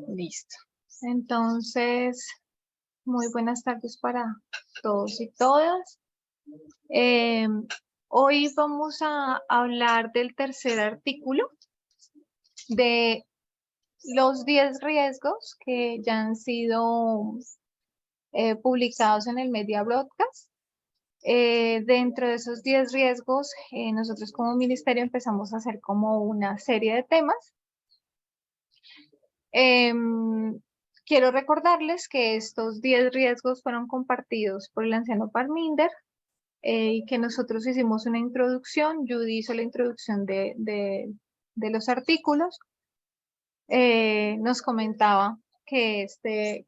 Listo. Entonces, muy buenas tardes para todos y todas. Hoy vamos a hablar del tercer artículo de los 10 riesgos que ya han sido publicados en el Media Broadcast. Dentro de esos 10 riesgos, nosotros como ministerio empezamos a hacer como una serie de temas. Quiero recordarles que estos 10 riesgos fueron compartidos por el anciano Parminder y que nosotros hicimos una introducción. Judy hizo la introducción de los artículos. Nos comentaba que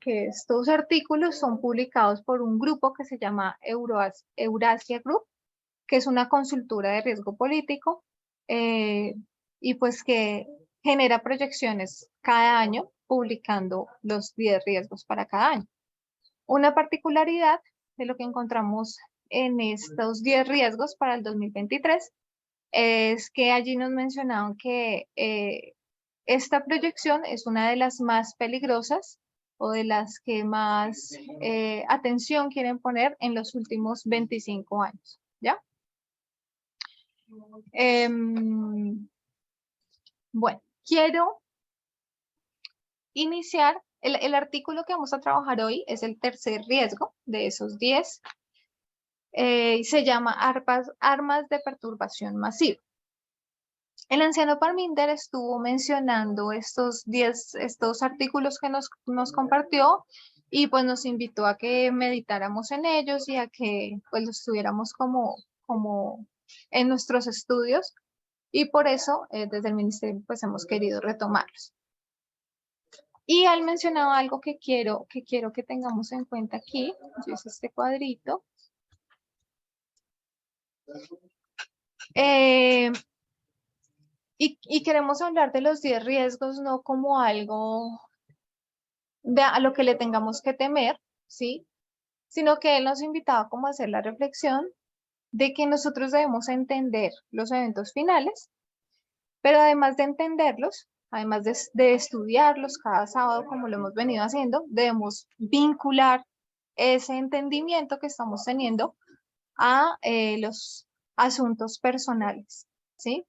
estos artículos son publicados por un grupo que se llama Eurasia Group, que es una consultora de riesgo político y pues que genera proyecciones cada año publicando los 10 riesgos para cada año. Una particularidad de lo que encontramos en estos 10 riesgos para el 2023 es que allí nos mencionaban que esta proyección es una de las más peligrosas o de las que más atención quieren poner en los últimos 25 años, ¿ya? Bueno, quiero iniciar, el artículo que vamos a trabajar hoy es el tercer riesgo de esos 10 y se llama armas de perturbación masiva. El anciano Parminder estuvo mencionando estos artículos que nos compartió y pues nos invitó a que meditáramos en ellos y a que pues los tuviéramos como en nuestros estudios y por eso desde el ministerio pues hemos querido retomarlos. Y él mencionaba algo que quiero que tengamos en cuenta aquí. Yo hice este cuadrito. Y queremos hablar de los 10 riesgos no como algo a lo que le tengamos que temer, ¿sí? Sino que él nos invitaba como a hacer la reflexión de que nosotros debemos entender los eventos finales, pero además de entenderlos, además de estudiarlos cada sábado como lo hemos venido haciendo, debemos vincular ese entendimiento que estamos teniendo a los asuntos personales, ¿sí?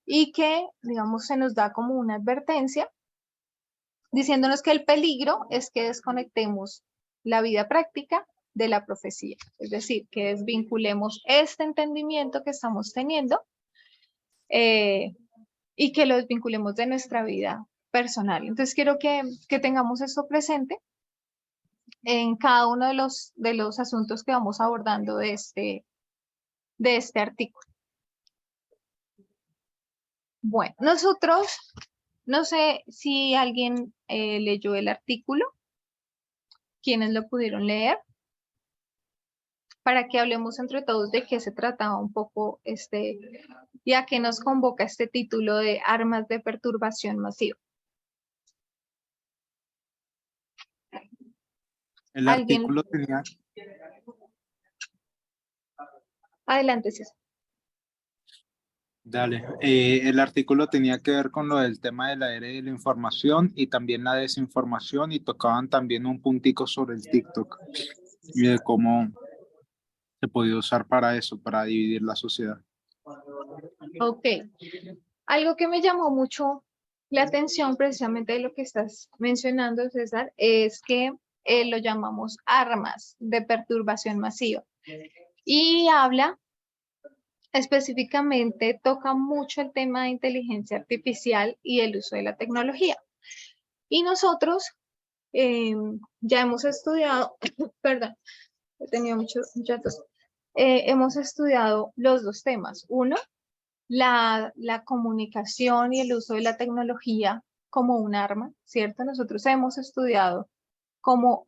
Y que, digamos, se nos da como una advertencia diciéndonos que el peligro es que desconectemos la vida práctica de la profecía, es decir, que desvinculemos este entendimiento que estamos teniendo y que lo desvinculemos de nuestra vida personal. Entonces quiero que tengamos esto presente en cada uno de los asuntos que vamos abordando de este artículo. Bueno, nosotros, no sé si alguien leyó el artículo, quienes lo pudieron leer, para que hablemos entre todos de qué se trataba un poco y a qué nos convoca este título de armas de perturbación masiva. El ¿Alguien? artículo tenía... Adelante, César. Dale, el artículo tenía que ver con lo del tema de la era de la información y también la desinformación y tocaban también un puntico sobre el TikTok y de cómo se podía usar para eso, para dividir la sociedad. Ok. Algo que me llamó mucho la atención precisamente de lo que estás mencionando, César, es que lo llamamos armas de perturbación masiva. Y habla específicamente, toca mucho el tema de inteligencia artificial y el uso de la tecnología. Y nosotros ya hemos estudiado, perdón, he tenido muchos tos. Hemos estudiado los dos temas. Uno, la comunicación y el uso de la tecnología como un arma, ¿cierto? Nosotros hemos estudiado como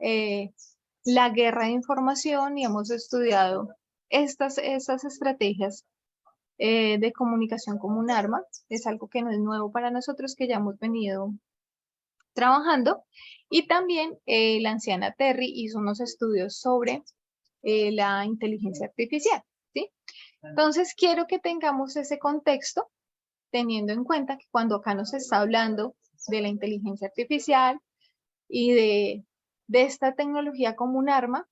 la guerra de información y hemos estudiado estas estrategias de comunicación como un arma. Es algo que no es nuevo para nosotros, que ya hemos venido trabajando. Y también la anciana Terry hizo unos estudios sobre la inteligencia artificial, ¿sí? Entonces, quiero que tengamos ese contexto teniendo en cuenta que cuando acá nos está hablando de la inteligencia artificial y de esta tecnología como un arma,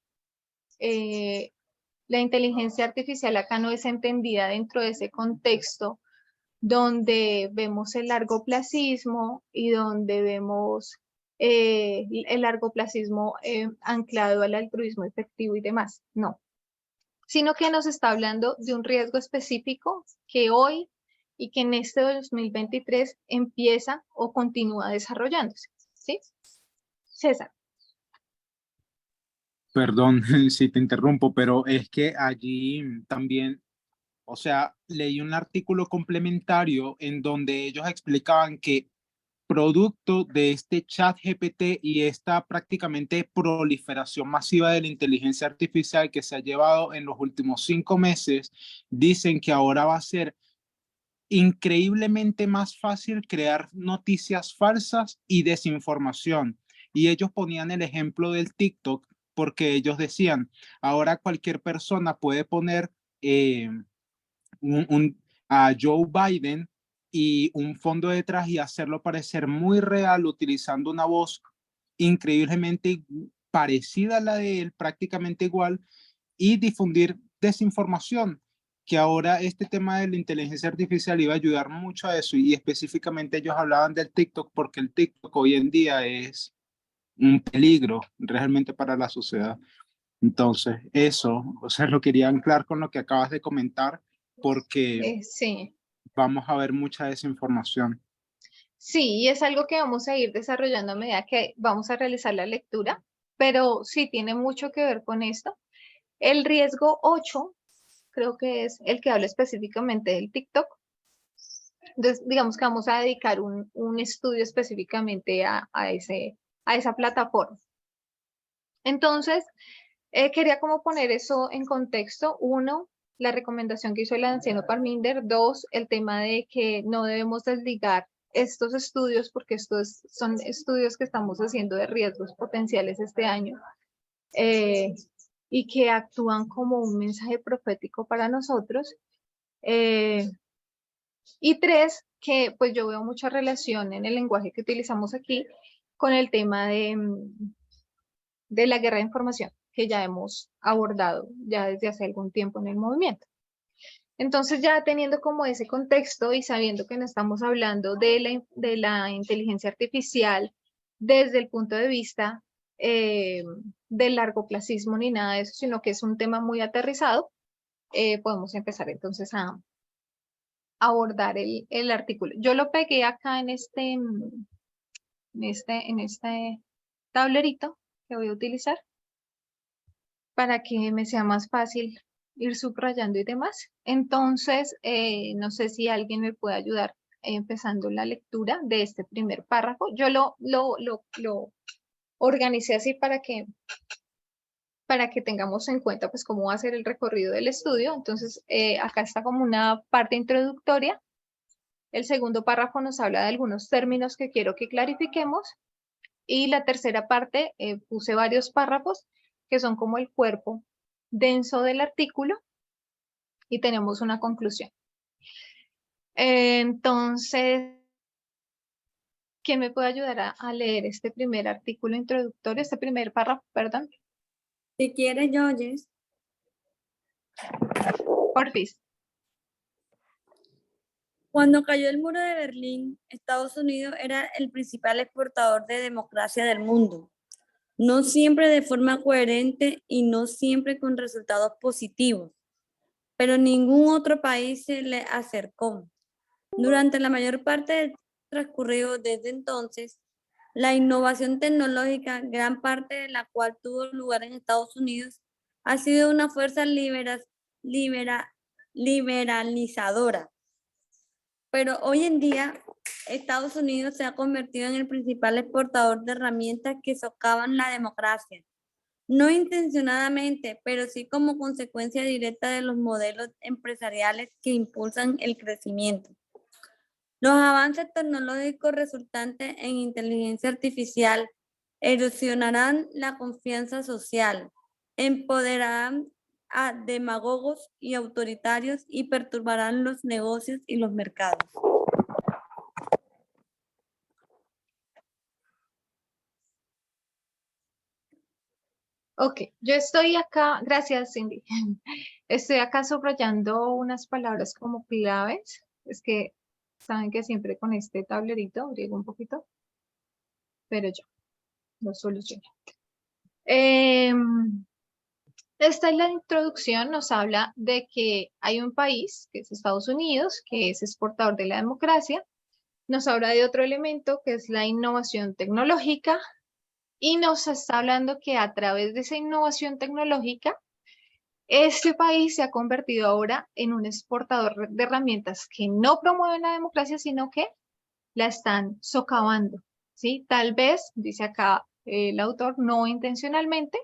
la inteligencia artificial acá no es entendida dentro de ese contexto donde vemos el largoplacismo y donde vemos el largoplacismo anclado al altruismo efectivo y demás. No, sino que nos está hablando de un riesgo específico que hoy y que en este 2023 empieza o continúa desarrollándose. ¿Sí? César. Perdón si te interrumpo, pero es que allí también, o sea, leí un artículo complementario en donde ellos explicaban que producto de este chat GPT y esta prácticamente proliferación masiva de la inteligencia artificial que se ha llevado en los últimos 5 meses, dicen que ahora va a ser increíblemente más fácil crear noticias falsas y desinformación. Y ellos ponían el ejemplo del TikTok porque ellos decían, ahora cualquier persona puede poner a Joe Biden y un fondo detrás y hacerlo parecer muy real utilizando una voz increíblemente parecida a la de él, prácticamente igual, y difundir desinformación, que ahora este tema de la inteligencia artificial iba a ayudar mucho a eso y específicamente ellos hablaban del TikTok porque el TikTok hoy en día es un peligro realmente para la sociedad. Entonces, eso, o sea, lo quería anclar con lo que acabas de comentar porque Sí. vamos a ver mucha desinformación. Sí, y es algo que vamos a ir desarrollando a medida que vamos a realizar la lectura, pero sí tiene mucho que ver con esto. El riesgo 8 creo que es el que habla específicamente del TikTok. Entonces, digamos que vamos a dedicar un estudio específicamente a esa plataforma. Entonces, quería como poner eso en contexto. Uno, la recomendación que hizo el anciano Parminder. Dos, el tema de que no debemos desligar estos estudios porque son estudios que estamos haciendo de riesgos potenciales este año y que actúan como un mensaje profético para nosotros. Y tres, que pues yo veo mucha relación en el lenguaje que utilizamos aquí con el tema de la guerra de información que ya hemos abordado ya desde hace algún tiempo en el movimiento. Entonces, ya teniendo como ese contexto y sabiendo que no estamos hablando de la inteligencia artificial desde el punto de vista del largoplacismo ni nada de eso, sino que es un tema muy aterrizado, podemos empezar entonces a abordar el artículo. Yo lo pegué acá en este tablerito que voy a utilizar para que me sea más fácil ir subrayando y demás. Entonces, no sé si alguien me puede ayudar empezando la lectura de este primer párrafo. Yo lo organicé así para que tengamos en cuenta pues cómo va a ser el recorrido del estudio. Entonces, acá está como una parte introductoria. El segundo párrafo nos habla de algunos términos que quiero que clarifiquemos. Y la tercera parte, puse varios párrafos que son como el cuerpo denso del artículo y tenemos una conclusión. Entonces, ¿quién me puede ayudar a leer este primer artículo introductorio, este primer párrafo, perdón? Si quieres, Yoyes. Porfis. Cuando cayó el muro de Berlín, Estados Unidos era el principal exportador de democracia del mundo. No siempre de forma coherente y no siempre con resultados positivos, pero ningún otro país se le acercó. Durante la mayor parte del transcurrido desde entonces, la innovación tecnológica, gran parte de la cual tuvo lugar en Estados Unidos, ha sido una fuerza liberalizadora. Pero hoy en día, Estados Unidos se ha convertido en el principal exportador de herramientas que socavan la democracia. No intencionadamente, pero sí como consecuencia directa de los modelos empresariales que impulsan el crecimiento. Los avances tecnológicos resultantes en inteligencia artificial erosionarán la confianza social, empoderarán a demagogos y autoritarios y perturbarán los negocios y los mercados. Ok, yo estoy acá, gracias Cindy. Estoy acá subrayando unas palabras como claves. Es que saben que siempre con este tablerito briego un poquito, pero yo lo solucioné. Esta es la introducción, nos habla de que hay un país, que es Estados Unidos, que es exportador de la democracia. Nos habla de otro elemento, que es la innovación tecnológica, y nos está hablando que a través de esa innovación tecnológica, este país se ha convertido ahora en un exportador de herramientas que no promueven la democracia, sino que la están socavando, ¿sí? Tal vez, dice acá el autor, no intencionalmente,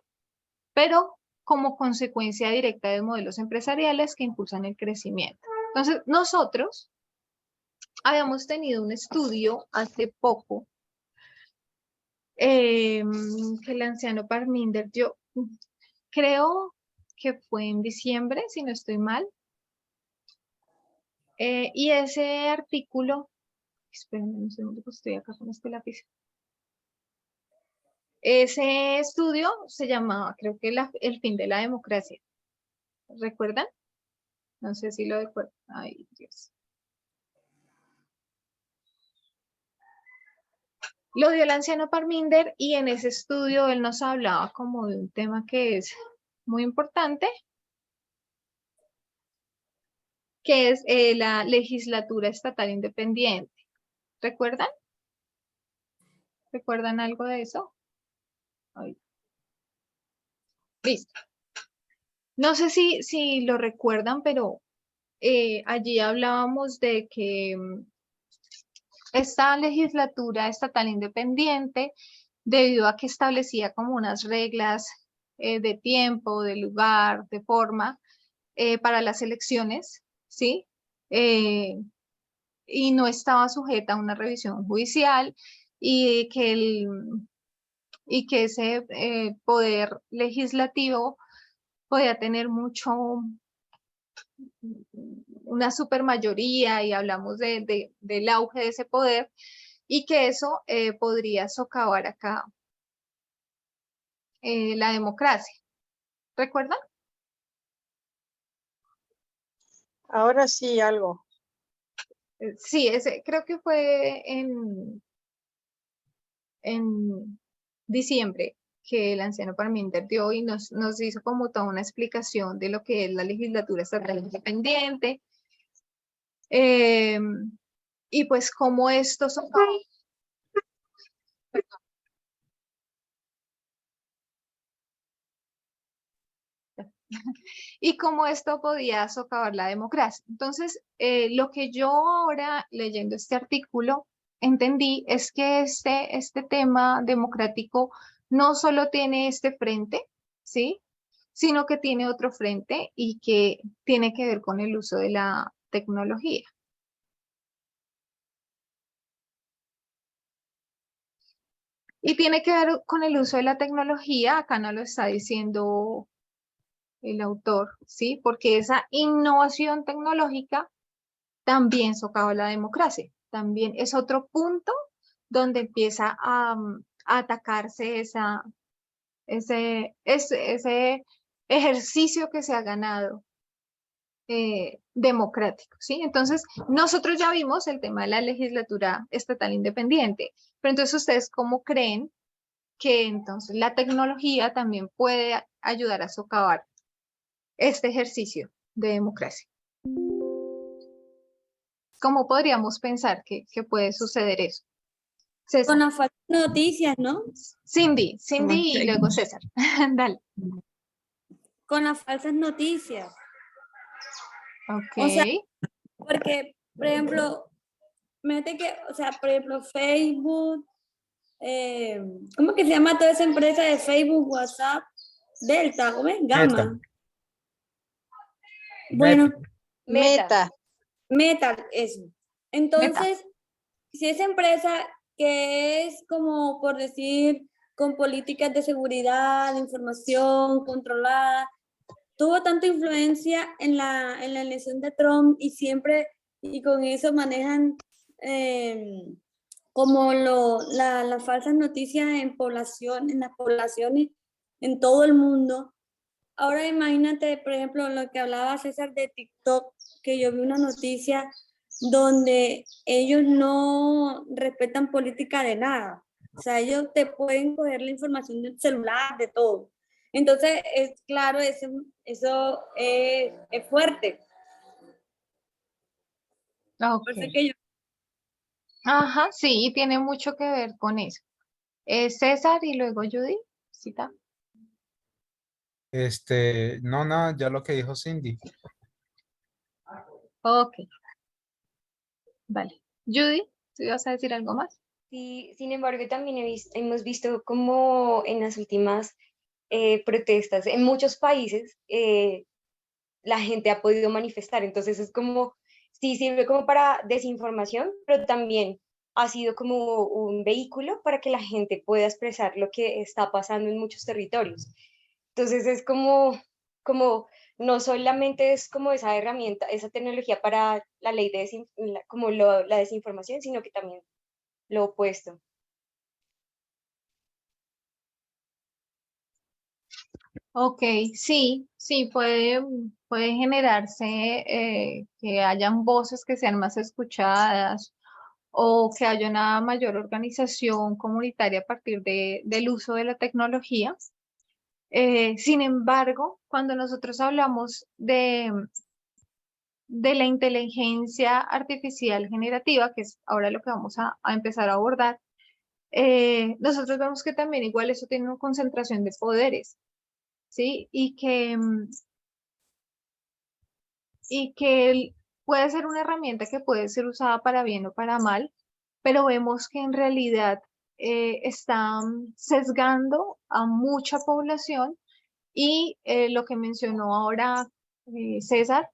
pero como consecuencia directa de modelos empresariales que impulsan el crecimiento. Entonces, nosotros habíamos tenido un estudio hace poco que el anciano Parminder, yo creo que fue en diciembre, si no estoy mal, y ese artículo, espérenme un segundo, pues estoy acá con este lápiz. Ese estudio se llamaba, creo que el fin de la democracia. ¿Recuerdan? No sé si lo recuerdan. Ay, Dios. Lo dio el anciano Parminder y en ese estudio él nos hablaba como de un tema que es muy importante, que es la legislatura estatal independiente. ¿Recuerdan? ¿Recuerdan algo de eso? Ay. Listo. No sé si lo recuerdan, pero allí hablábamos de que esta legislatura estatal independiente, debido a que establecía como unas reglas de tiempo, de lugar, de forma para las elecciones, ¿sí? Y no estaba sujeta a una revisión judicial y que ese poder legislativo podía tener una supermayoría y hablamos del auge de ese poder y que eso podría socavar acá la democracia. ¿Recuerdan? Ahora sí, algo. Sí, creo que fue en diciembre que el anciano Parminder dio y nos hizo como toda una explicación de lo que es la legislatura estatal independiente y pues cómo esto socava. Y cómo esto podía socavar la democracia. Entonces, lo que yo ahora leyendo este artículo entendí es que este tema democrático no solo tiene este frente, ¿sí? Sino que tiene otro frente y que tiene que ver con el uso de la tecnología. Y tiene que ver con el uso de la tecnología, acá no lo está diciendo el autor, ¿sí? Porque esa innovación tecnológica también socava la democracia. También es otro punto donde empieza a atacarse ese ejercicio que se ha ganado democrático, ¿sí? Entonces, nosotros ya vimos el tema de la legislatura estatal independiente, pero entonces ustedes cómo creen que entonces la tecnología también puede ayudar a socavar este ejercicio de democracia. ¿Cómo podríamos pensar que puede suceder eso? César. Con las falsas noticias, ¿no? Cindy y luego César. Dale. Con las falsas noticias. Ok. O sea, porque, por ejemplo, mete que, o sea, por ejemplo, Facebook, ¿cómo que se llama toda esa empresa de Facebook, WhatsApp? Delta, ¿cómo es? Gamma. Bueno, Meta. Meta, eso. Entonces, si esa empresa que es como por decir con políticas de seguridad, de información controlada, tuvo tanta influencia en la elección de Trump y siempre, y con eso manejan como las falsas noticias en las poblaciones, en todo el mundo. Ahora imagínate, por ejemplo, lo que hablaba César de TikTok, que yo vi una noticia donde ellos no respetan política de nada. O sea, ellos te pueden coger la información del celular, de todo. Entonces, es claro, eso es fuerte. Ok. Por eso que yo Ajá, sí, y tiene mucho que ver con eso. César y luego Judy. ¿Cita? No, nada, ya lo que dijo Cindy. Ok, vale. Judy, ¿tú ibas a decir algo más? Sí, sin embargo, también hemos visto como en las últimas protestas en muchos países la gente ha podido manifestar. Entonces es como, sí sirve como para desinformación, pero también ha sido como un vehículo para que la gente pueda expresar lo que está pasando en muchos territorios. Entonces es como no solamente es como esa herramienta, esa tecnología para la ley de la desinformación, sino que también lo opuesto. Ok, sí, sí, puede generarse que hayan voces que sean más escuchadas o que haya una mayor organización comunitaria a partir del uso de la tecnología. Sin embargo, cuando nosotros hablamos de la inteligencia artificial generativa, que es ahora lo que vamos a empezar a abordar, nosotros vemos que también igual eso tiene una concentración de poderes, ¿sí? Y que puede ser una herramienta que puede ser usada para bien o para mal, pero vemos que en realidad está sesgando a mucha población y lo que mencionó ahora César,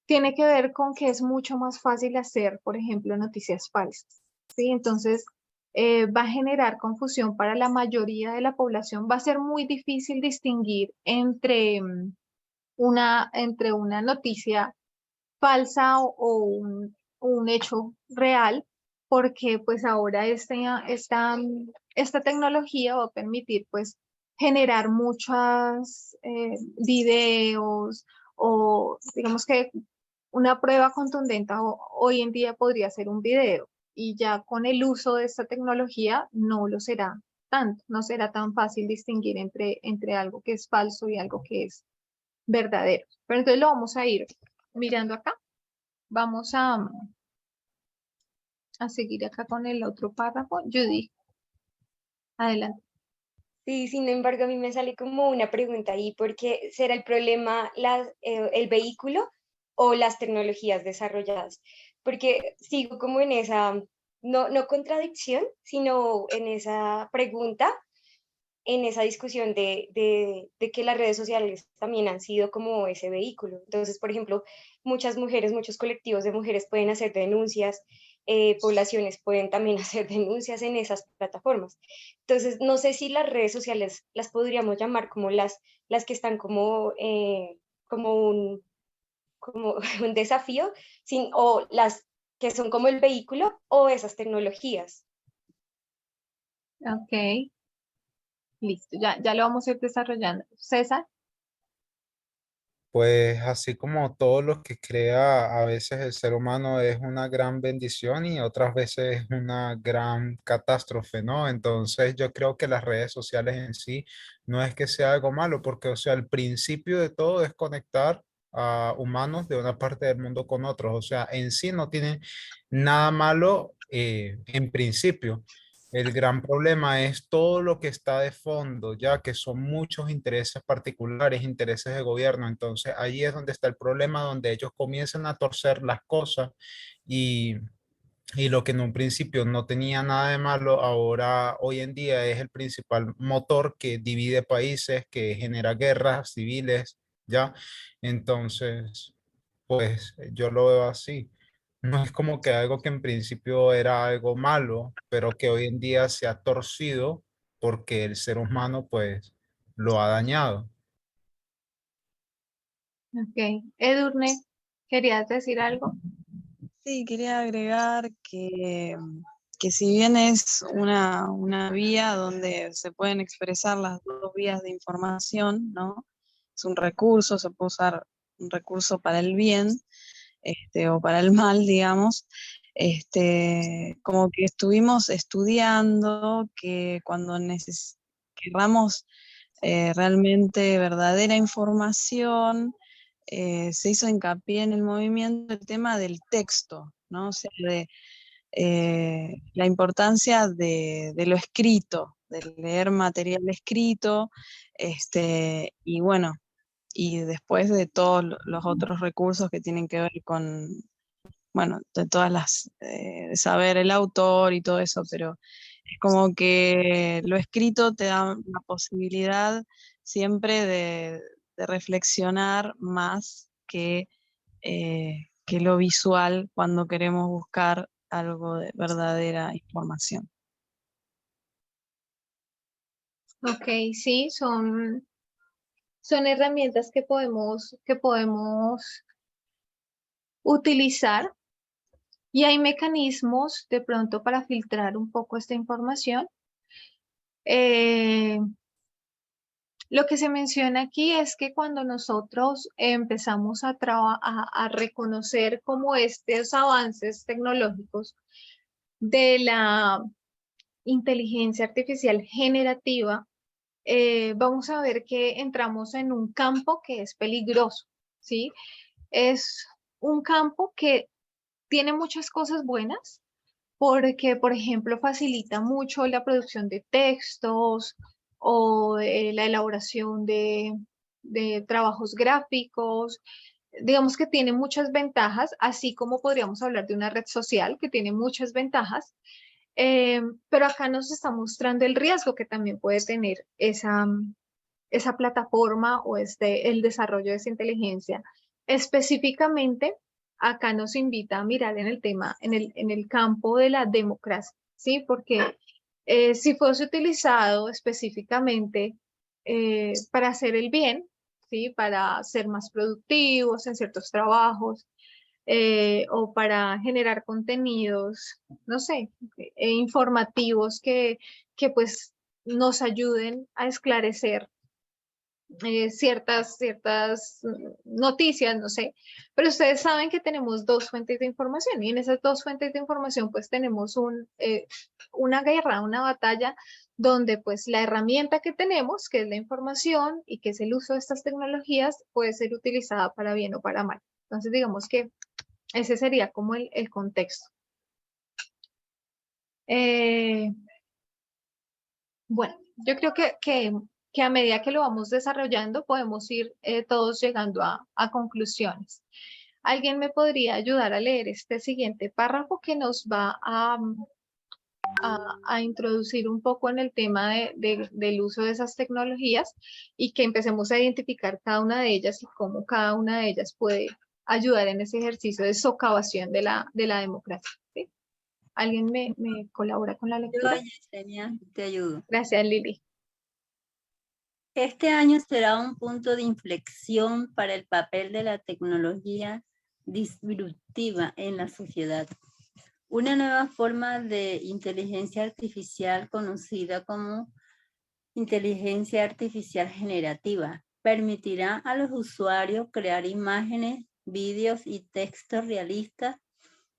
tiene que ver con que es mucho más fácil hacer, por ejemplo, noticias falsas, ¿sí? Entonces, va a generar confusión para la mayoría de la población. Va a ser muy difícil distinguir entre una noticia falsa o un hecho real, porque pues ahora esta tecnología va a permitir pues generar muchos videos o digamos que una prueba contundente hoy en día podría ser un video y ya con el uso de esta tecnología no lo será tanto, no será tan fácil distinguir entre algo que es falso y algo que es verdadero. Pero entonces lo vamos a ir mirando acá. Vamos a seguir acá con el otro párrafo. Judy, adelante. Sí, sin embargo, a mí me sale como una pregunta ahí, porque ¿será el problema el vehículo o las tecnologías desarrolladas? Porque sigo como en esa, no contradicción, sino en esa pregunta, en esa discusión de que las redes sociales también han sido como ese vehículo. Entonces, por ejemplo, muchas mujeres, muchos colectivos de mujeres pueden hacer denuncias, poblaciones pueden también hacer denuncias en esas plataformas. Entonces, no sé si las redes sociales las podríamos llamar como las que están como como un desafío, o las que son como el vehículo o esas tecnologías. Ok, listo, ya lo vamos a ir desarrollando. César, Pues así como todo lo que crea a veces el ser humano es una gran bendición y otras veces es una gran catástrofe, ¿no? Entonces yo creo que las redes sociales en sí no es que sea algo malo, porque o sea, el principio de todo es conectar a humanos de una parte del mundo con otros, o sea, en sí no tiene nada malo en principio. El gran problema es todo lo que está de fondo, ya que son muchos intereses particulares, intereses de gobierno. Entonces, ahí es donde está el problema, donde ellos comienzan a torcer las cosas y, y lo que en un principio no tenía nada de malo, ahora, hoy en día, es el principal motor que divide países, que genera guerras civiles, ¿ya? Entonces, pues yo lo veo así. No es como que algo que en principio era algo malo, pero que hoy en día se ha torcido porque el ser humano pues lo ha dañado. ok. Edurne, ¿querías decir algo? Sí, quería agregar que que si bien es una vía donde se pueden expresar las dos vías de información, ¿no? Es un recurso, se puede usar un recurso para el bien, o para el mal, digamos, como que estuvimos estudiando que cuando querramos realmente verdadera información, se hizo hincapié en el movimiento del tema del texto, ¿no? O sea, de la importancia de lo escrito, de leer material escrito, y bueno, y después de todos los otros recursos que tienen que ver con, bueno, de todas las, de saber el autor y todo eso, pero es como que lo escrito te da la posibilidad siempre de reflexionar más que lo visual cuando queremos buscar algo de verdadera información. Ok, sí, son herramientas que podemos utilizar y hay mecanismos de pronto para filtrar un poco esta información. Lo que se menciona aquí es que cuando nosotros empezamos a reconocer como estos avances tecnológicos de la inteligencia artificial generativa, vamos a ver que entramos en un campo que es peligroso, ¿sí? Es un campo que tiene muchas cosas buenas porque, por ejemplo, facilita mucho la producción de textos o la elaboración de trabajos gráficos. Digamos que tiene muchas ventajas, así como podríamos hablar de una red social que tiene muchas ventajas, pero acá nos está mostrando el riesgo que también puede tener esa plataforma o el desarrollo de esa inteligencia. Específicamente, acá nos invita a mirar en el tema, en el campo de la democracia, ¿sí? Porque si fuese utilizado específicamente para hacer el bien, ¿sí? Para ser más productivos en ciertos trabajos, o para generar contenidos, no sé, informativos que pues nos ayuden a esclarecer ciertas noticias, no sé, pero ustedes saben que tenemos dos fuentes de información y en esas dos fuentes de información pues tenemos una guerra, una batalla donde pues la herramienta que tenemos, que es la información y que es el uso de estas tecnologías, puede ser utilizada para bien o para mal. Entonces digamos que ese sería como el contexto. Bueno, yo creo que a medida que lo vamos desarrollando podemos ir todos llegando a conclusiones. ¿Alguien me podría ayudar a leer este siguiente párrafo que nos va a introducir un poco en el tema del uso de esas tecnologías y que empecemos a identificar cada una de ellas y cómo cada una de ellas puede ayudar en ese ejercicio de socavación de la democracia? ¿Sí? ¿Alguien me colabora con la lectura? Yo, Yesenia, te ayudo. Gracias, Lili. Este año será un punto de inflexión para el papel de la tecnología disruptiva en la sociedad. Una nueva forma de inteligencia artificial conocida como inteligencia artificial generativa permitirá a los usuarios crear imágenes, vídeos y textos realistas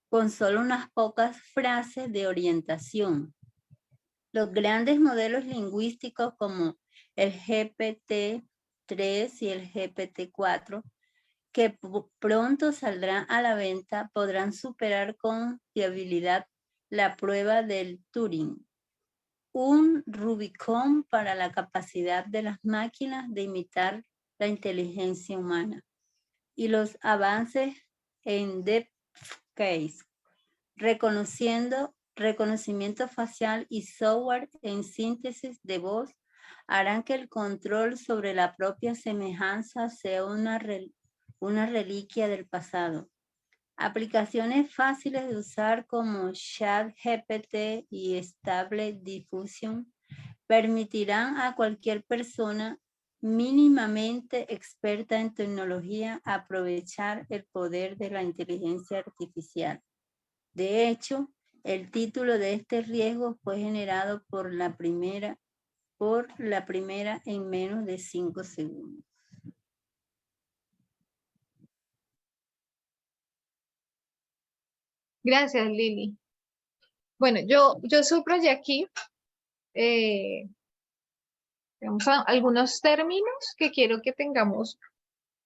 con solo unas pocas frases de orientación. Los grandes modelos lingüísticos como el GPT-3 y el GPT-4, que pronto saldrán a la venta, podrán superar con fiabilidad la prueba del Turing, un Rubicón para la capacidad de las máquinas de imitar la inteligencia humana. Y los avances en DeepCase, reconocimiento facial y software en síntesis de voz harán que el control sobre la propia semejanza sea una reliquia del pasado. Aplicaciones fáciles de usar como ChatGPT y Stable Diffusion permitirán a cualquier persona mínimamente experta en tecnología aprovechar el poder de la inteligencia artificial. De hecho, El título de este riesgo fue generado por la primera en menos de 5 segundos. Gracias, Lili. Bueno, yo subrayé aquí digamos, algunos términos que quiero que tengamos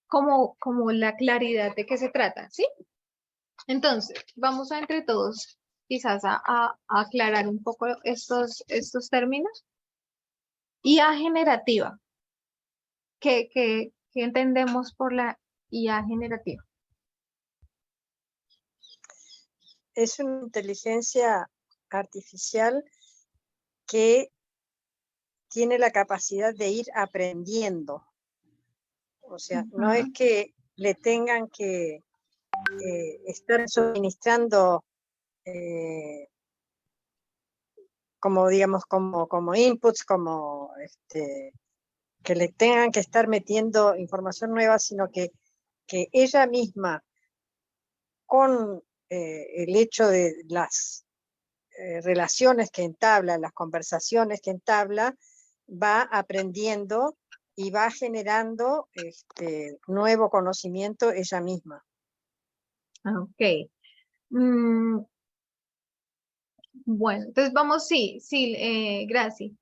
como la claridad de qué se trata, ¿sí? Entonces, vamos a entre todos quizás a aclarar un poco estos términos. IA generativa. ¿Qué entendemos por la IA generativa? Es una inteligencia artificial que tiene la capacidad de ir aprendiendo. O sea, no es que le tengan que estar suministrando como digamos, como inputs, como que le tengan que estar metiendo información nueva, sino que ella misma, con el hecho de las relaciones que entabla, las conversaciones que entabla, va aprendiendo y va generando nuevo conocimiento ella misma. Ok. Bueno, entonces vamos, sí, Graci.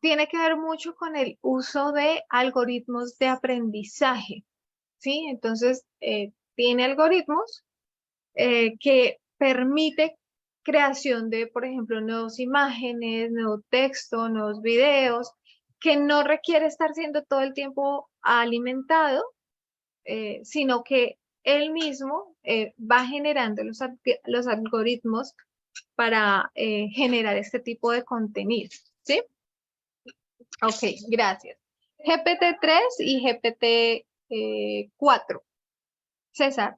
Tiene que ver mucho con el uso de algoritmos de aprendizaje, ¿sí? Entonces, tiene algoritmos que permite creación de, por ejemplo, nuevas imágenes, nuevo texto, nuevos videos, que no requiere estar siendo todo el tiempo alimentado, sino que él mismo va generando los algoritmos para generar este tipo de contenido, ¿sí? Ok, gracias. GPT-3 y GPT-4. César.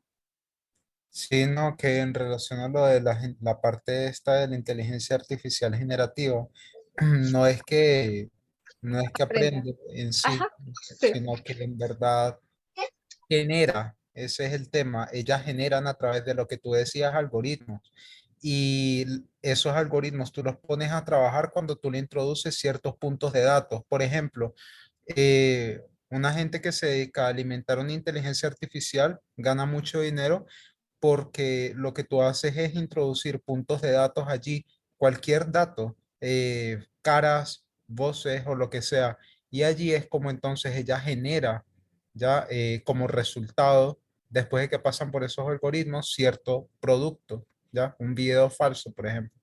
Sí, no, que en relación a lo de la parte esta de la inteligencia artificial generativa, no es que, no es que Aprenda. aprende en Ajá, sí, sí. sino que en verdad genera, ese es el tema, ellas generan a través de lo que tú decías algoritmos y esos algoritmos tú los pones a trabajar cuando tú le introduces ciertos puntos de datos. Por ejemplo, una gente que se dedica a alimentar una inteligencia artificial gana mucho dinero porque lo que tú haces es introducir puntos de datos allí, cualquier dato, caras, voces o lo que sea, y allí es como entonces ella genera ya como resultado, después de que pasan por esos algoritmos, cierto producto, ya un video falso, por ejemplo.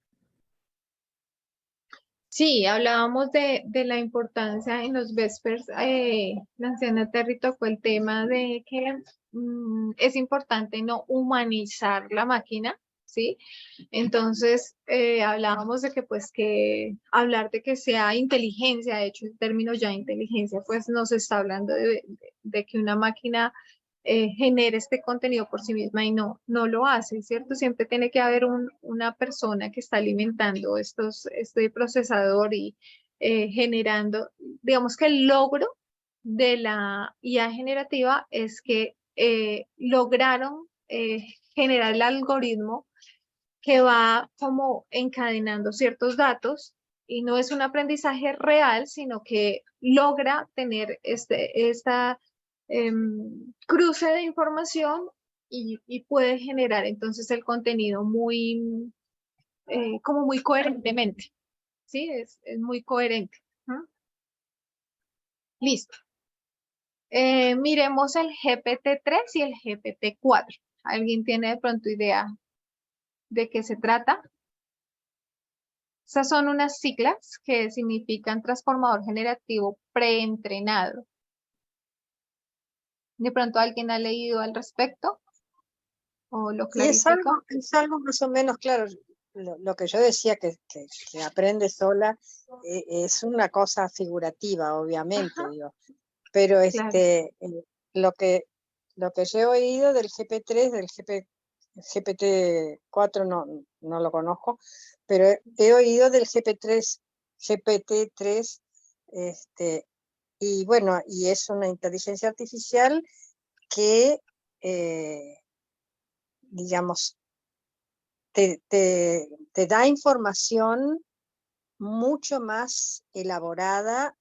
Sí, hablábamos de la importancia en los Vespers. La anciana Terry tocó el tema de que es importante no humanizar la máquina, ¿sí? Entonces, hablábamos de que, pues, que hablar de que sea inteligencia, de hecho, el término ya inteligencia, pues, nos está hablando de que una máquina genere este contenido por sí misma y no lo hace, ¿cierto? Siempre tiene que haber una persona que está alimentando este procesador y generando, digamos que el logro de la IA generativa es que lograron generar el algoritmo que va como encadenando ciertos datos y no es un aprendizaje real, sino que logra tener esta cruce de información y puede generar entonces el contenido muy, como muy coherentemente, ¿sí? Es muy coherente. ¿No? Listo. Miremos el GPT-3 y el GPT-4. ¿Alguien tiene de pronto idea de qué se trata? Esas son unas siglas que significan transformador generativo preentrenado. ¿De pronto alguien ha leído al respecto? ¿O lo Y es clarifico? más o menos claro. Lo que yo decía que aprende sola es una cosa figurativa, obviamente, Ajá, digo. Pero claro. lo que yo he oído del GP3, del GPT-4 no lo conozco, pero he oído del GPT-3, y bueno, y es una inteligencia artificial que, digamos, te da información mucho más elaborada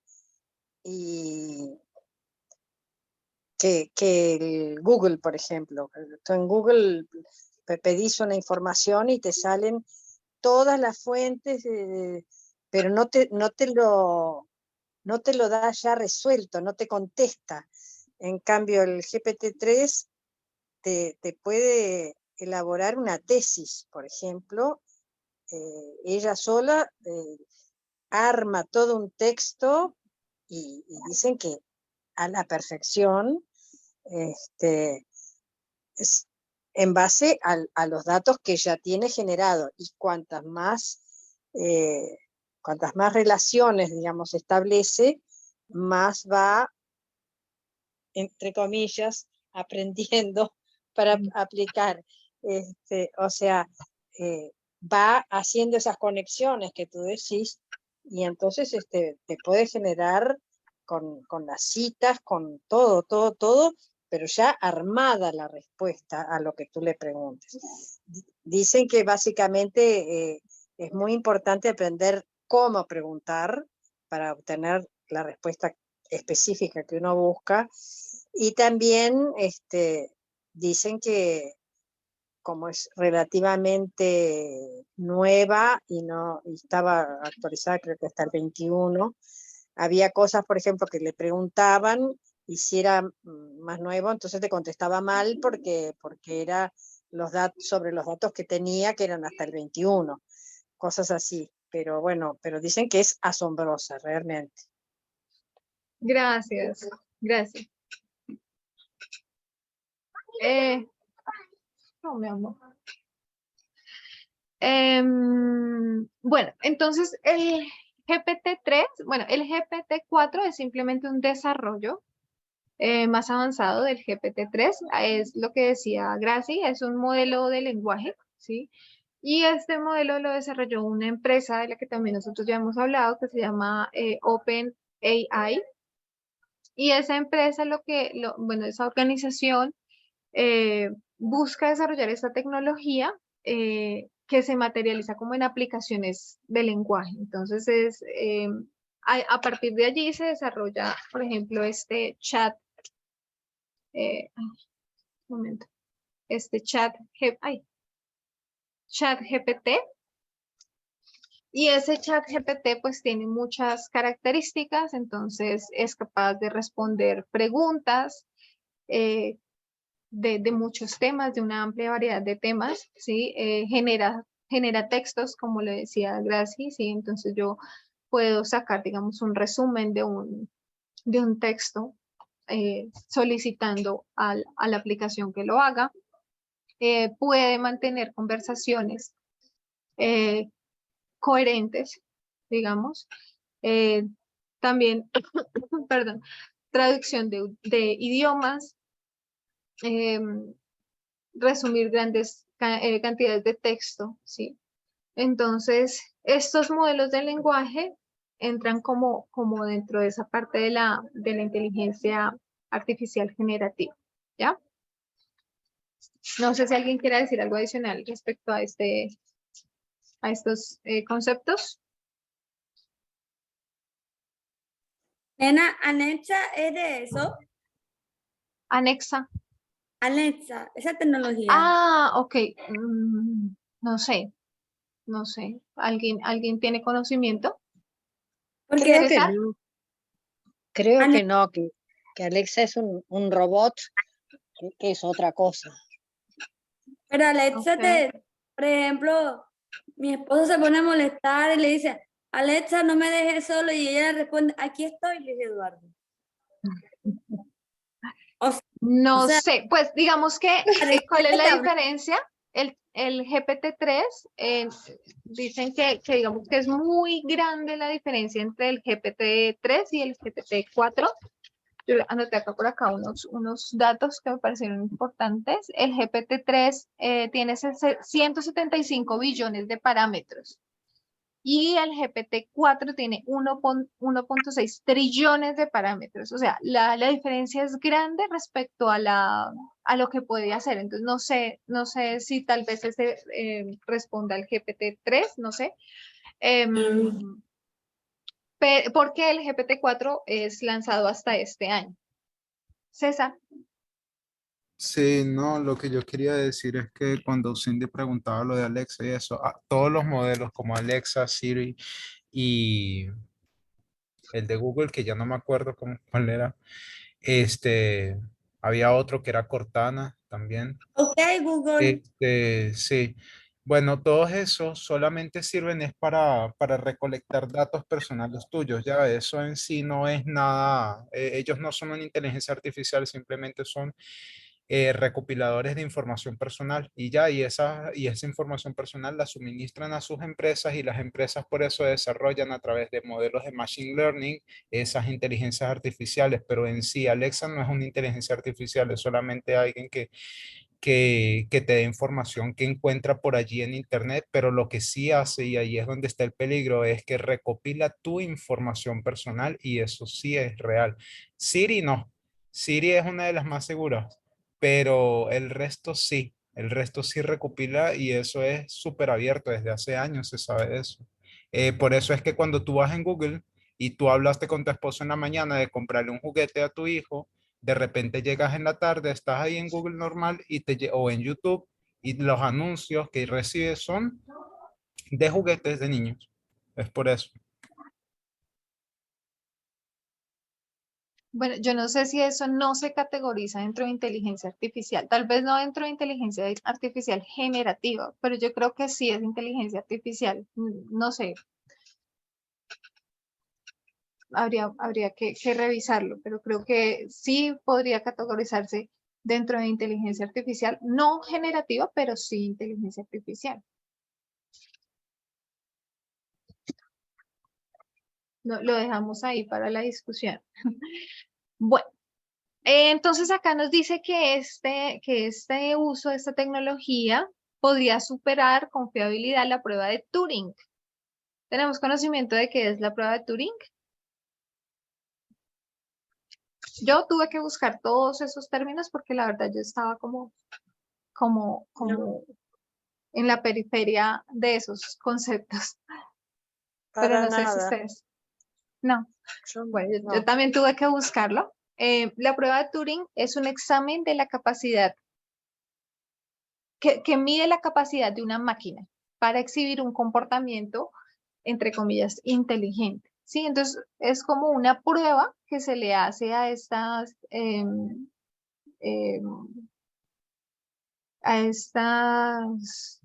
y que el Google, por ejemplo. Tú en Google pedís una información y te salen todas las fuentes, pero no te lo da ya resuelto, no te contesta. En cambio, el GPT-3 te puede elaborar una tesis, por ejemplo. Ella sola arma todo un texto y dicen que a la perfección, es en base a los datos que ya tiene generado, y cuantas más relaciones, digamos, establece, más va, entre comillas, aprendiendo para aplicar. O sea, va haciendo esas conexiones que tú decís, y entonces te puede generar con las citas, con todo, pero ya armada la respuesta a lo que tú le preguntes. Dicen que básicamente es muy importante aprender cómo preguntar para obtener la respuesta específica que uno busca, y también dicen que como es relativamente nueva y estaba actualizada creo que hasta el 21, había cosas, por ejemplo, que le preguntaban, y si era más nuevo, entonces te contestaba mal porque era sobre los datos que tenía, que eran hasta el 21, cosas así. Pero bueno, pero dicen que es asombrosa realmente. Gracias, gracias. No, mi amor. Bueno, entonces el GPT-3, bueno, el GPT-4 es simplemente un desarrollo más avanzado del GPT-3, es lo que decía Graci, es un modelo de lenguaje, ¿sí? Y este modelo lo desarrolló una empresa de la que también nosotros ya hemos hablado, que se llama OpenAI, y esa empresa, bueno, esa organización busca desarrollar esta tecnología que se materializa como en aplicaciones de lenguaje. Entonces, a partir de allí se desarrolla, por ejemplo, este chat, momento, este chat GPT, y ese chat GPT pues tiene muchas características, entonces es capaz de responder preguntas, de muchos temas, de una amplia variedad de temas, ¿sí? Genera textos, como le decía Graci, ¿sí? Entonces yo puedo sacar, digamos, un resumen de un texto solicitando a la aplicación que lo haga. Puede mantener conversaciones coherentes, digamos. También, perdón, traducción de idiomas, resumir grandes cantidades de texto, ¿sí? Entonces, estos modelos de lenguaje entran como dentro de esa parte de la inteligencia artificial generativa, ¿ya? No sé si alguien quiera decir algo adicional respecto a estos conceptos. Nena, Alexa es de eso. Alexa. Alexa, esa tecnología. Ah, ok. No sé. ¿Alguien tiene conocimiento? Porque Creo que no. Creo que no, que Alexa es un robot que es otra cosa. Pero Alexa, Okay. por ejemplo, mi esposo se pone a molestar y le dice, Alexa, no me dejes solo, y ella le responde, aquí estoy, Luis Eduardo. No o sea, sé, pues digamos que, ¿cuál es la diferencia? El GPT-3, dicen que digamos que es muy grande la diferencia entre el GPT-3 y el GPT-4. Yo anoté acá por acá unos datos que me parecieron importantes. El GPT-3 tiene 175 billones de parámetros. y el GPT-4 tiene 1.6 trillones de parámetros. O sea, la diferencia es grande respecto a lo que puede hacer. Entonces, no sé si tal vez ese responda al GPT-3, no sé. Porque el GPT-4 es lanzado hasta este año. César. Sí, no, lo que yo quería decir es que cuando Cindy preguntaba lo de Alexa y eso, todos los modelos como Alexa, Siri y el de Google, que ya no me acuerdo cuál era, había otro que era Cortana también. Ok, Google. Sí. Bueno, todos esos solamente sirven es para recolectar datos personales tuyos, ya eso en sí no es nada, ellos no son una inteligencia artificial, simplemente son recopiladores de información personal y ya, y esa información personal la suministran a sus empresas y las empresas por eso desarrollan a través de modelos de machine learning esas inteligencias artificiales, pero en sí Alexa no es una inteligencia artificial, es solamente alguien que te dé información que encuentra por allí en internet, pero lo que sí hace, y ahí es donde está el peligro, es que recopila tu información personal y eso sí es real. Siri no. Siri es una de las más seguras, pero el resto sí recopila y eso es súper abierto, desde hace años se sabe de eso. Por eso es que cuando tú vas en Google y tú hablaste con tu esposo en la mañana de comprarle un juguete a tu hijo, de repente llegas en la tarde, estás ahí en Google normal o en YouTube y los anuncios que recibes son de juguetes de niños. Es por eso. Bueno, yo no sé si eso no se categoriza dentro de inteligencia artificial, tal vez no dentro de inteligencia artificial generativa, pero yo creo que sí es inteligencia artificial. No sé, habría que revisarlo, pero creo que sí podría categorizarse dentro de inteligencia artificial, no generativa, pero sí inteligencia artificial. No, lo dejamos ahí para la discusión. Bueno. Entonces acá nos dice que este uso de esta tecnología podría superar con fiabilidad la prueba de Turing. ¿Tenemos conocimiento de qué es la prueba de Turing? Yo tuve que buscar todos esos términos porque la verdad yo estaba como en la periferia de esos conceptos. Pero Para no sé si nada. ustedes. No. Yo Bueno, yo no. también tuve que buscarlo. La prueba de Turing es un examen de la capacidad que mide la capacidad de una máquina para exhibir un comportamiento, entre comillas, inteligente. ¿Sí? Entonces, es como una prueba que se le hace a estas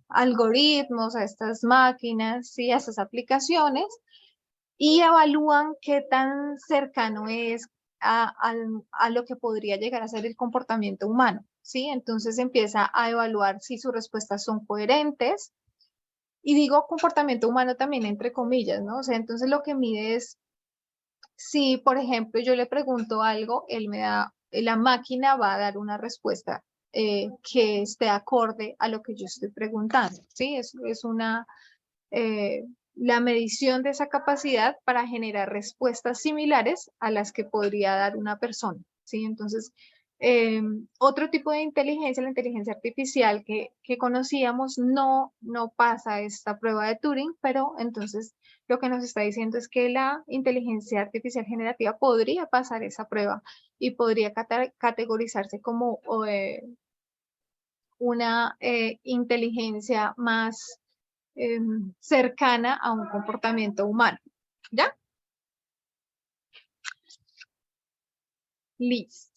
algoritmos, a estas máquinas, ¿sí? A estas aplicaciones, y evalúan qué tan cercano es a lo que podría llegar a ser el comportamiento humano, ¿sí? Entonces empieza a evaluar si sus respuestas son coherentes, y digo comportamiento humano también entre comillas, ¿no? O sea, entonces lo que mide es si, por ejemplo, yo le pregunto algo, la máquina va a dar una respuesta que esté acorde a lo que yo estoy preguntando, ¿sí? Es eh, la medición de esa capacidad para generar respuestas similares a las que podría dar una persona, ¿sí? Entonces, otro tipo de inteligencia, la inteligencia artificial que conocíamos, no pasa esta prueba de Turing, pero entonces lo que nos está diciendo es que la inteligencia artificial generativa podría pasar esa prueba y podría categorizarse como una inteligencia más cercana a un comportamiento humano. ¿Ya? Listo.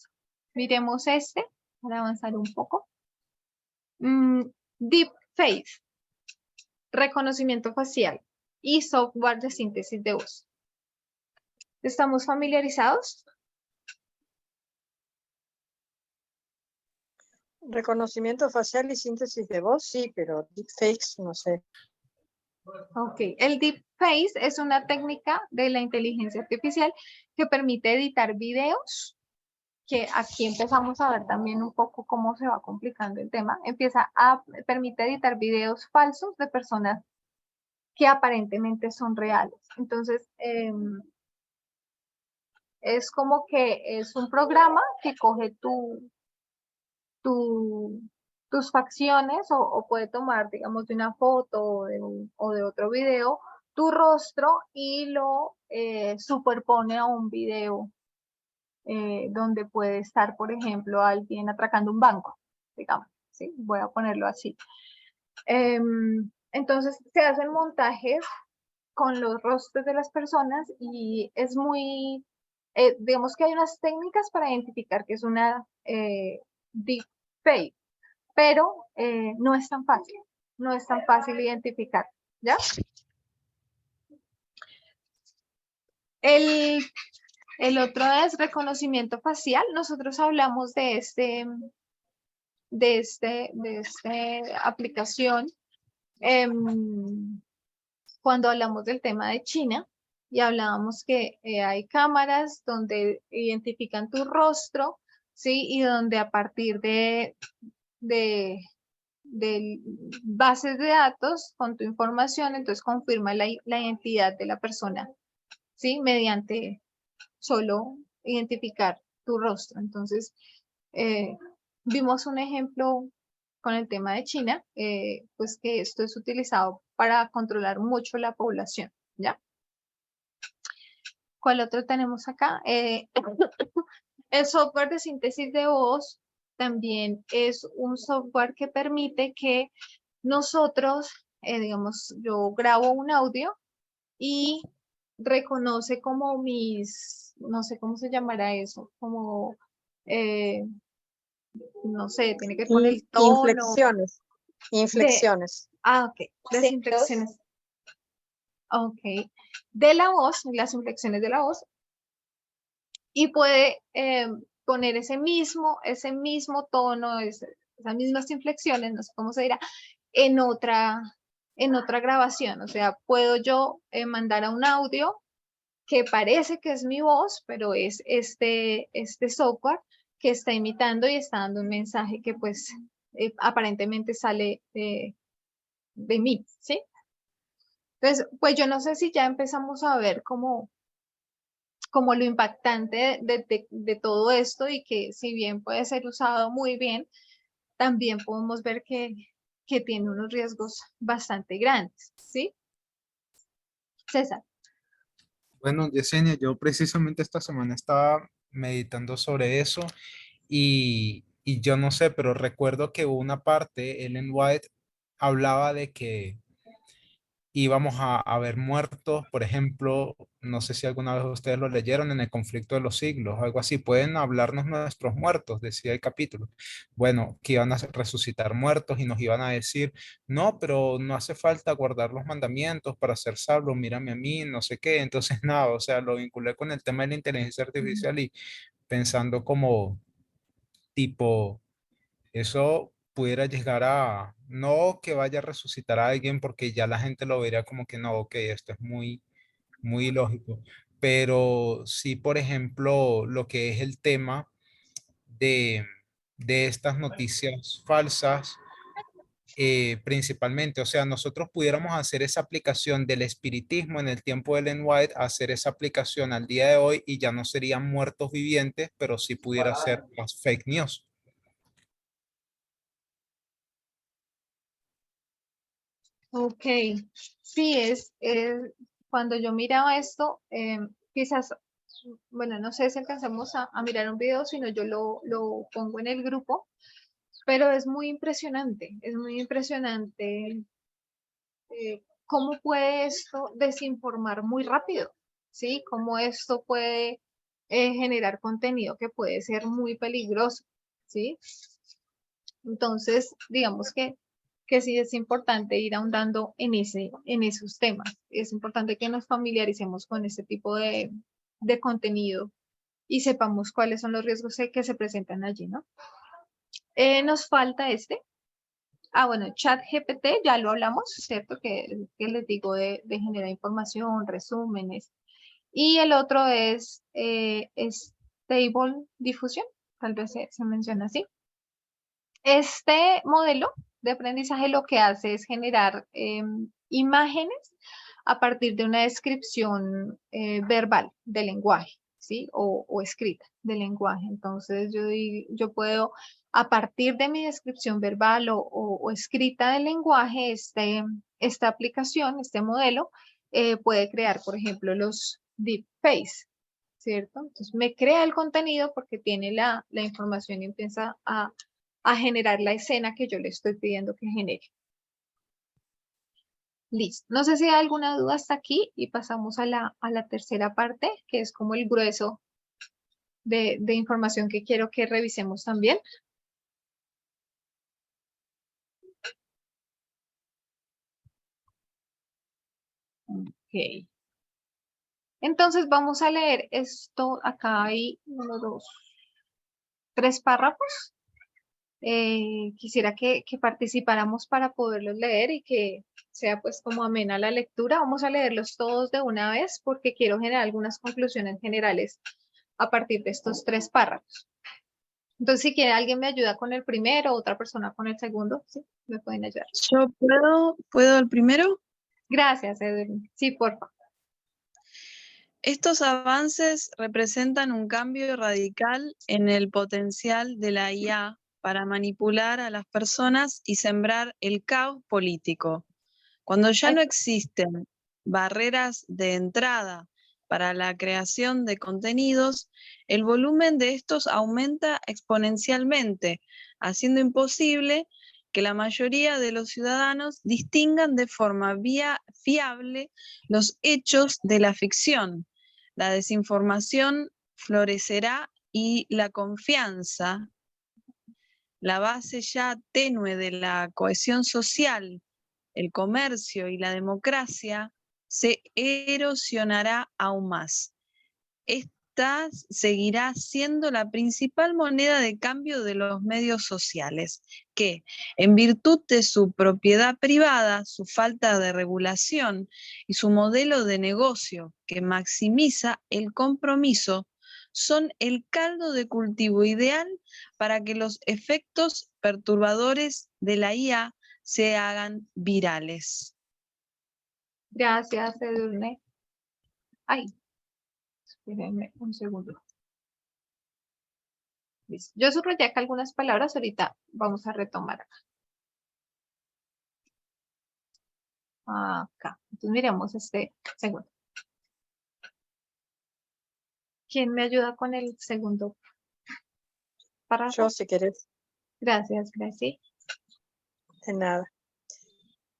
Miremos este para avanzar un poco. Deepface, reconocimiento facial y software de síntesis de voz. ¿Estamos familiarizados? Reconocimiento facial y síntesis de voz, sí, pero deepfakes, no sé. Ok, el deepface es una técnica de la inteligencia artificial que permite editar videos, que aquí empezamos a ver también un poco cómo se va complicando el tema. Permite editar videos falsos de personas que aparentemente son reales. Entonces, es como que es un programa que coge tus facciones o puede tomar, digamos, de una foto o de otro video, tu rostro y lo superpone a un video donde puede estar, por ejemplo, alguien atracando un banco, digamos, ¿sí? Voy a ponerlo así. Entonces, se hacen montajes con los rostros de las personas y es muy, digamos que hay unas técnicas para identificar que es una deepfake, pero no es tan fácil, no es tan fácil identificar, ¿ya? El otro es reconocimiento facial. Nosotros hablamos de esta aplicación cuando hablamos del tema de China y hablábamos que hay cámaras donde identifican tu rostro, ¿sí? Y donde a partir de bases de datos con tu información, entonces confirma la identidad de la persona, ¿sí? Mediante solo identificar tu rostro. Entonces, vimos un ejemplo con el tema de China, pues que esto es utilizado para controlar mucho la población, ¿ya? ¿Cuál otro tenemos acá? El software de síntesis de voz también es un software que permite que nosotros, digamos, yo grabo un audio y reconoce como no sé cómo se llamará eso, como, no sé, tiene que ver con el tono Inflexiones. de, Inflexiones. ok, las Acentos. inflexiones, ok, de la voz, las inflexiones de la voz, y puede poner ese mismo tono, esas mismas inflexiones, no sé cómo se dirá, en otra grabación. O sea, puedo yo mandar a un audio que parece que es mi voz, pero es este software que está imitando y está dando un mensaje que pues aparentemente sale de mí, ¿sí? Entonces, pues yo no sé si ya empezamos a ver como lo impactante de todo esto y que si bien puede ser usado muy bien, también podemos ver que tiene unos riesgos bastante grandes, ¿sí? César. Bueno, Yesenia, yo precisamente esta semana estaba meditando sobre eso y yo no sé, pero recuerdo que una parte, Ellen White hablaba de que íbamos a ver muertos, por ejemplo, no sé si alguna vez ustedes lo leyeron en el conflicto de los siglos, algo así, pueden hablarnos nuestros muertos, decía el capítulo. Bueno, que iban a resucitar muertos y nos iban a decir, no, pero no hace falta guardar los mandamientos para ser salvo, mírame a mí, no sé qué. Entonces, nada, o sea, lo vinculé con el tema de la inteligencia artificial y pensando como tipo eso pudiera llegar a, no que vaya a resucitar a alguien porque ya la gente lo vería como que no, ok, esto es muy, muy ilógico, pero sí, por ejemplo, lo que es el tema de, de estas noticias falsas, principalmente, o sea, nosotros pudiéramos hacer esa aplicación del espiritismo en el tiempo de Ellen White, hacer esa aplicación al día de hoy y ya no serían muertos vivientes, pero sí pudiera ser más fake news. Ok, sí, cuando yo miraba esto, quizás, bueno, no sé si alcanzamos a mirar un video, sino yo lo pongo en el grupo, pero es muy impresionante cómo puede esto desinformar muy rápido, ¿sí? Cómo esto puede generar contenido que puede ser muy peligroso, ¿sí? Entonces, digamos que sí es importante ir ahondando en esos temas. Es importante que nos familiaricemos con este tipo de contenido y sepamos cuáles son los riesgos que se presentan allí, ¿no? Nos falta este. Ah, bueno, ChatGPT, ya lo hablamos, ¿cierto? Que les digo de generar información, resúmenes. Y el otro es Stable Diffusion, tal vez se menciona así. Este modelo de aprendizaje lo que hace es generar imágenes a partir de una descripción verbal del lenguaje, ¿sí? O escrita del lenguaje. Entonces yo puedo, a partir de mi descripción verbal o escrita del lenguaje, esta aplicación, este modelo, puede crear, por ejemplo, los deepfakes, ¿cierto? Entonces me crea el contenido porque tiene la información y empieza a generar la escena que yo le estoy pidiendo que genere. Listo. No sé si hay alguna duda hasta aquí y pasamos a la tercera parte, que es como el grueso de información que quiero que revisemos también. Ok. Entonces vamos a leer esto. Acá hay 1, 2, 3 párrafos. Quisiera que participáramos para poderlos leer y que sea pues como amena la lectura. Vamos a leerlos todos de una vez porque quiero generar algunas conclusiones generales a partir de estos 3 párrafos. Entonces, si quiere alguien me ayuda con el primero, otra persona con el segundo, ¿sí? Me pueden ayudar. Yo puedo el primero. Gracias, Edwin. Sí, por favor. Estos avances representan un cambio radical en el potencial de la IA para manipular a las personas y sembrar el caos político. Cuando ya no existen barreras de entrada para la creación de contenidos, el volumen de estos aumenta exponencialmente, haciendo imposible que la mayoría de los ciudadanos distingan de forma fiable los hechos de la ficción. La desinformación florecerá y la confianza, la base ya tenue de la cohesión social, el comercio y la democracia, se erosionará aún más. Esta seguirá siendo la principal moneda de cambio de los medios sociales, que, en virtud de su propiedad privada, su falta de regulación y su modelo de negocio que maximiza el compromiso, son el caldo de cultivo ideal para que los efectos perturbadores de la IA se hagan virales. Gracias, Edurne. Ay, espérenme un segundo. Listo. Yo subrayé acá algunas palabras, ahorita vamos a retomar acá. Acá. Entonces miremos este segundo. ¿Quién me ayuda con el segundo párrafo? Yo, si querés. Gracias, Gracie. De nada.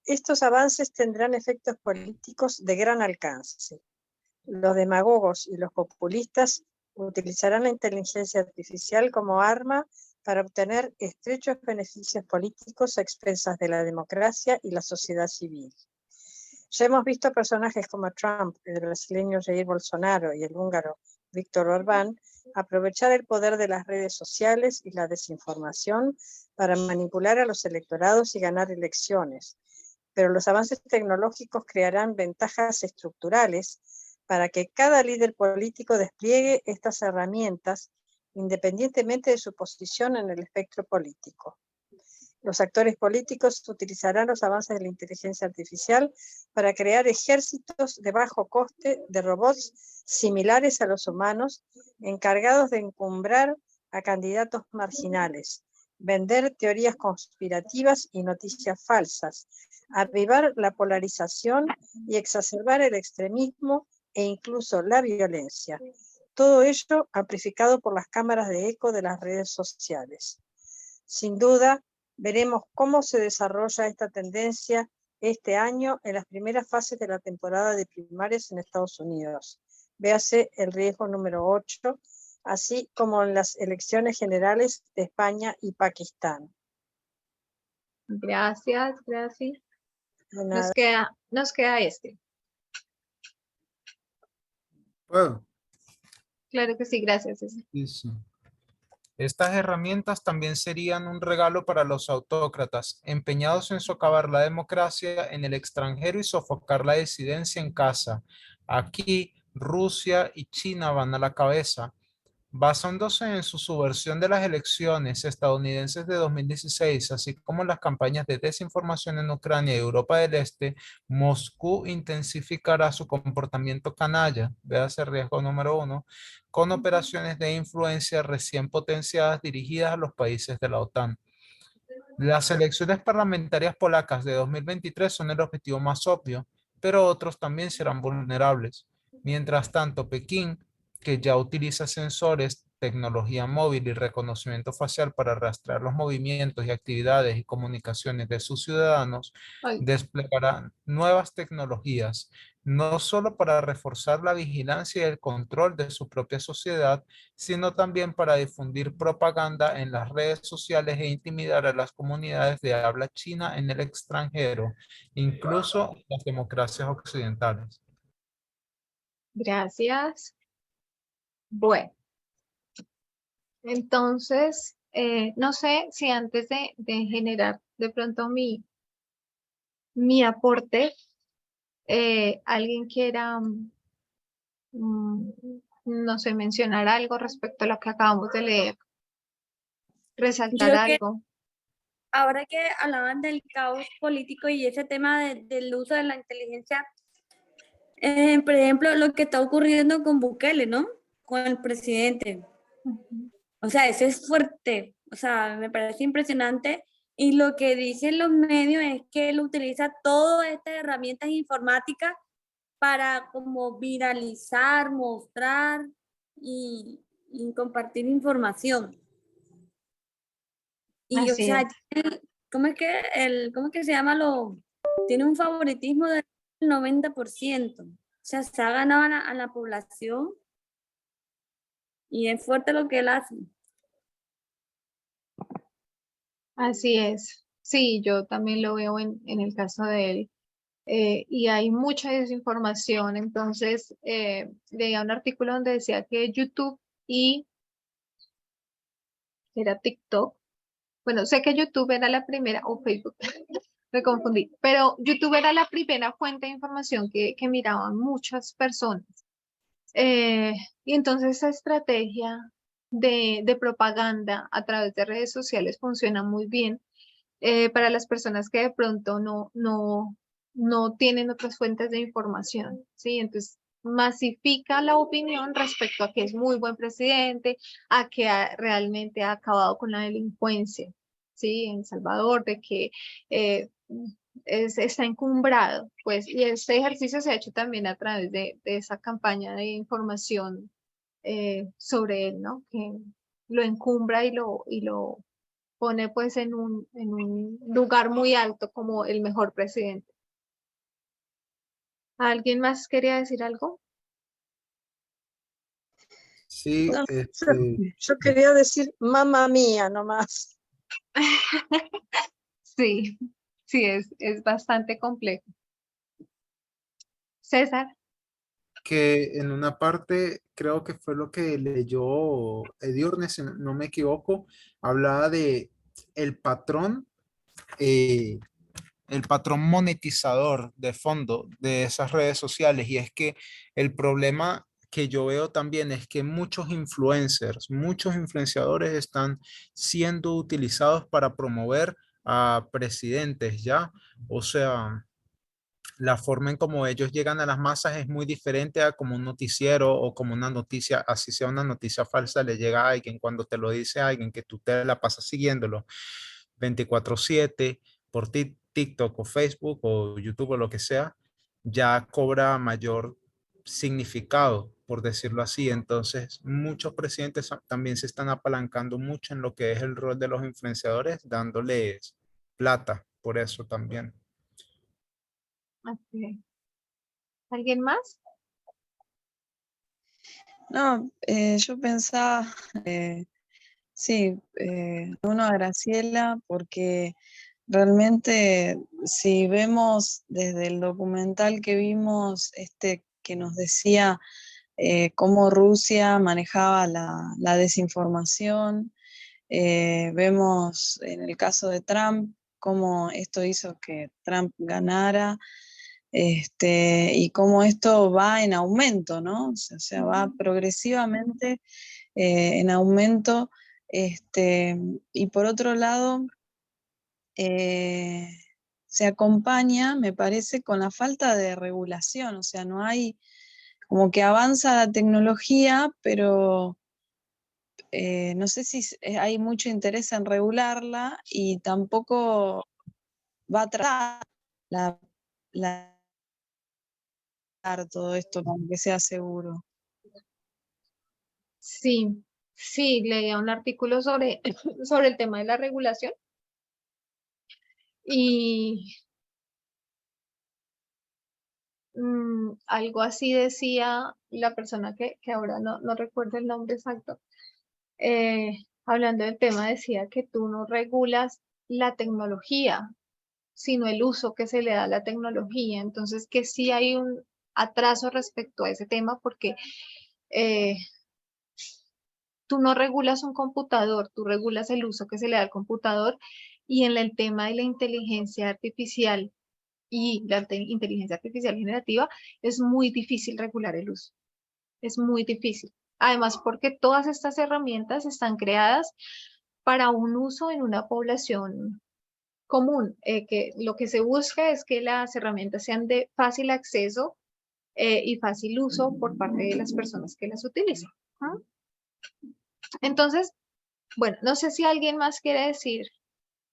Estos avances tendrán efectos políticos de gran alcance. Los demagogos y los populistas utilizarán la inteligencia artificial como arma para obtener estrechos beneficios políticos a expensas de la democracia y la sociedad civil. Ya hemos visto a personajes como Trump, el brasileño Jair Bolsonaro y el húngaro Víctor Orbán aprovechar el poder de las redes sociales y la desinformación para manipular a los electorados y ganar elecciones. Pero los avances tecnológicos crearán ventajas estructurales para que cada líder político despliegue estas herramientas independientemente de su posición en el espectro político. Los actores políticos utilizarán los avances de la inteligencia artificial para crear ejércitos de bajo coste de robots similares a los humanos, encargados de encumbrar a candidatos marginales, vender teorías conspirativas y noticias falsas, avivar la polarización y exacerbar el extremismo e incluso la violencia. Todo ello amplificado por las cámaras de eco de las redes sociales. Sin duda, veremos cómo se desarrolla esta tendencia este año en las primeras fases de la temporada de primarias en Estados Unidos. Véase el riesgo número 8, así como en las elecciones generales de España y Pakistán. Gracias, gracias. Nos queda este. ¿Puedo? Claro que sí, gracias. Sí. Estas herramientas también serían un regalo para los autócratas, empeñados en socavar la democracia en el extranjero y sofocar la disidencia en casa. Aquí, Rusia y China van a la cabeza. Basándose en su subversión de las elecciones estadounidenses de 2016, así como las campañas de desinformación en Ucrania y Europa del Este, Moscú intensificará su comportamiento canalla, véase riesgo número 1, con operaciones de influencia recién potenciadas dirigidas a los países de la OTAN. Las elecciones parlamentarias polacas de 2023 son el objetivo más obvio, pero otros también serán vulnerables. Mientras tanto, Pekín, que ya utiliza sensores, tecnología móvil y reconocimiento facial para rastrear los movimientos y actividades y comunicaciones de sus ciudadanos, Ay, desplegará nuevas tecnologías, no solo para reforzar la vigilancia y el control de su propia sociedad, sino también para difundir propaganda en las redes sociales e intimidar a las comunidades de habla china en el extranjero, incluso en las democracias occidentales. gracias. Bueno, entonces, no sé si antes de generar de pronto mi aporte, alguien quiera, no sé, mencionar algo respecto a lo que acabamos de leer, resaltar Yo que algo. ahora que hablaban del caos político y ese tema del uso de la inteligencia, por ejemplo, lo que está ocurriendo con Bukele, ¿no? Con el presidente. Ujú. O sea, eso es fuerte. O sea, me parece impresionante. Y lo que dicen los medios es que él utiliza todas estas herramientas informáticas para como viralizar, mostrar y compartir información. Y o Así sea, es. cómo es que se llama tiene un favoritismo del 90%. O sea, se ha ganado a la población y es fuerte lo que él hace. Así es. Sí, yo también lo veo en el caso de él. Y hay mucha desinformación. Entonces, leía un artículo donde decía que YouTube y era TikTok. Bueno, sé que YouTube era la primera, o Facebook, me confundí, pero YouTube era la primera fuente de información que miraban muchas personas. Eh, y entonces esa estrategia de propaganda a través de redes sociales funciona muy bien para las personas que de pronto no tienen otras fuentes de información, ¿sí? Entonces, masifica la opinión respecto a que es muy buen presidente, a que realmente ha acabado con la delincuencia, ¿sí? En El Salvador, de que eh, está encumbrado, pues, y este ejercicio se ha hecho también a través de esa campaña de información sobre él, ¿no? Que lo encumbra y lo pone pues en un lugar muy alto como el mejor presidente. ¿Alguien más quería decir algo? Sí, No, yo quería decir mamá mía nomás. Sí, sí, es bastante complejo. César, que en una parte, creo que fue lo que leyó Ediurne, si no me equivoco, hablaba de el patrón, eh, el patrón monetizador de fondo de esas redes sociales. Y es que el problema que yo veo también es que muchos influencers, muchos influenciadores están siendo utilizados para promover a presidentes, ¿ya? O sea, la forma en cómo ellos llegan a las masas es muy diferente a como un noticiero o como una noticia, así sea una noticia falsa, le llega a alguien cuando te lo dice a alguien que tú te la pasas siguiéndolo 24/7 por TikTok o Facebook o YouTube o lo que sea, ya cobra mayor significado, por decirlo así. Entonces, muchos presidentes también se están apalancando mucho en lo que es el rol de los influenciadores, dándoles plata por eso también. ok. ¿Alguien más? No, yo pensaba, sí, uno a Graciela, porque realmente si vemos desde el documental que vimos, que nos decía cómo Rusia manejaba la desinformación, vemos en el caso de Trump cómo esto hizo que Trump ganara, y cómo esto va en aumento, ¿no? O sea, va progresivamente en aumento. Y por otro lado, se acompaña, me parece, con la falta de regulación, o sea, no hay, como que avanza la tecnología, pero no sé si hay mucho interés en regularla y tampoco va a tratar la todo esto para que sea seguro. Sí, sí, leía un artículo sobre, sobre el tema de la regulación y algo así decía la persona que ahora no recuerdo el nombre exacto, hablando del tema, decía que tú no regulas la tecnología, sino el uso que se le da a la tecnología. Entonces, que sí hay un atraso respecto a ese tema porque eh, tú no regulas un computador, tú regulas el uso que se le da al computador y en el tema de la inteligencia artificial y la inteligencia artificial generativa es muy difícil regular el uso, es muy difícil. Además, porque todas estas herramientas están creadas para un uso en una población común, que lo que se busca es que las herramientas sean de fácil acceso y fácil uso por parte de las personas que las utilizan. ¿Ah? Entonces, bueno, no sé si alguien más quiere decir,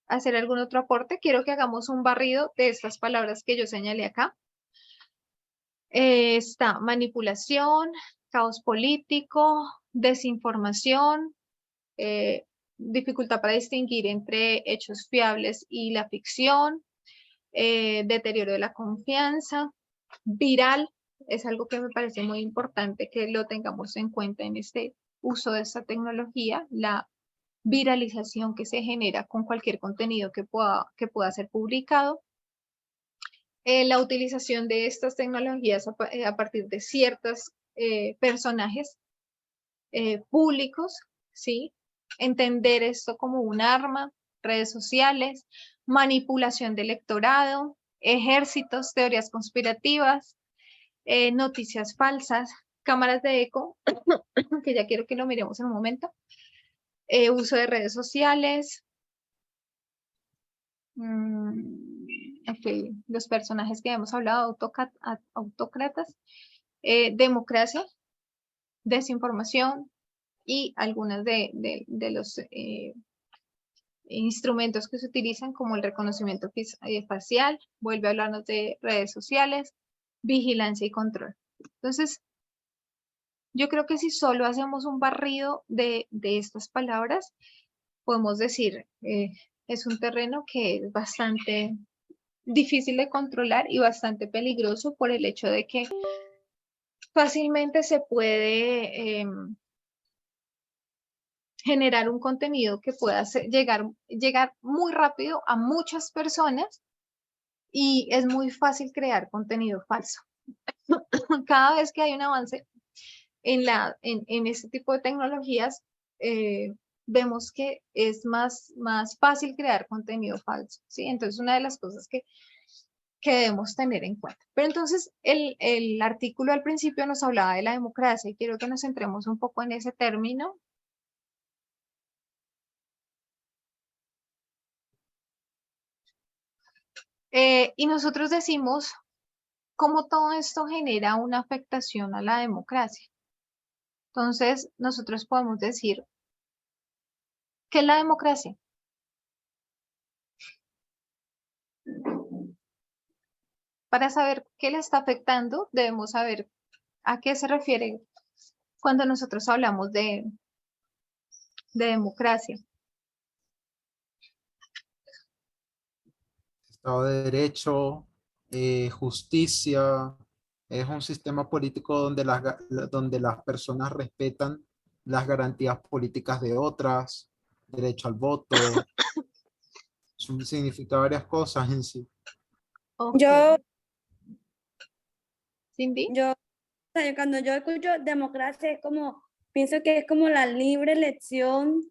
hacer algún otro aporte. Quiero que hagamos un barrido de estas palabras que yo señalé acá. Está manipulación, caos político, desinformación, dificultad para distinguir entre hechos fiables y la ficción, deterioro de la confianza, viral, es algo que me parece muy importante que lo tengamos en cuenta en este uso de esta tecnología, la viralización que se genera con cualquier contenido que pueda ser publicado, la utilización de estas tecnologías a partir de ciertos personajes públicos, ¿sí? Entender esto como un arma, redes sociales, manipulación de electorado, ejércitos, teorías conspirativas, noticias falsas, cámaras de eco, que ya quiero que lo miremos en un momento, uso de redes sociales, okay, los personajes que hemos hablado, autócratas, democracia, desinformación y algunas de los instrumentos que se utilizan como el reconocimiento facial, vuelve a hablarnos de redes sociales, vigilancia y control. Entonces, yo creo que si solo hacemos un barrido de estas palabras, podemos decir, es un terreno que es bastante difícil de controlar y bastante peligroso por el hecho de que fácilmente se puede generar un contenido que pueda llegar muy rápido a muchas personas y es muy fácil crear contenido falso. Cada vez que hay un avance en este tipo de tecnologías, vemos que es más fácil crear contenido falso, ¿sí? Entonces, una de las cosas que debemos tener en cuenta. Pero entonces, el artículo al principio nos hablaba de la democracia y quiero que nos centremos un poco en ese término. Y nosotros decimos cómo todo esto genera una afectación a la democracia. Entonces, nosotros podemos decir, ¿qué es la democracia? Para saber qué le está afectando, debemos saber a qué se refiere cuando nosotros hablamos de democracia. Estado de Derecho, justicia, es un sistema político donde las personas respetan las garantías políticas de otras, derecho al voto, significa varias cosas en sí. Okay. Yo, Cindy. o sea, cuando yo escucho democracia es como, pienso que es como la libre elección,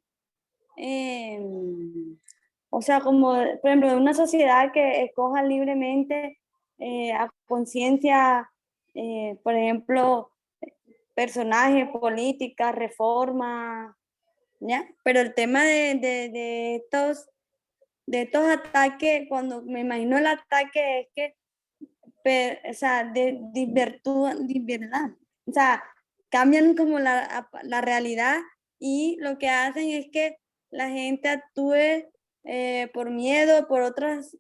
o sea, como, por ejemplo, de una sociedad que escoja libremente a conciencia, por ejemplo, personajes, políticas, reformas, ¿ya? Pero el tema de estos ataques, cuando me imagino el ataque es que, o sea, verdad, o sea, cambian como la realidad y lo que hacen es que la gente actúe por miedo, por otras,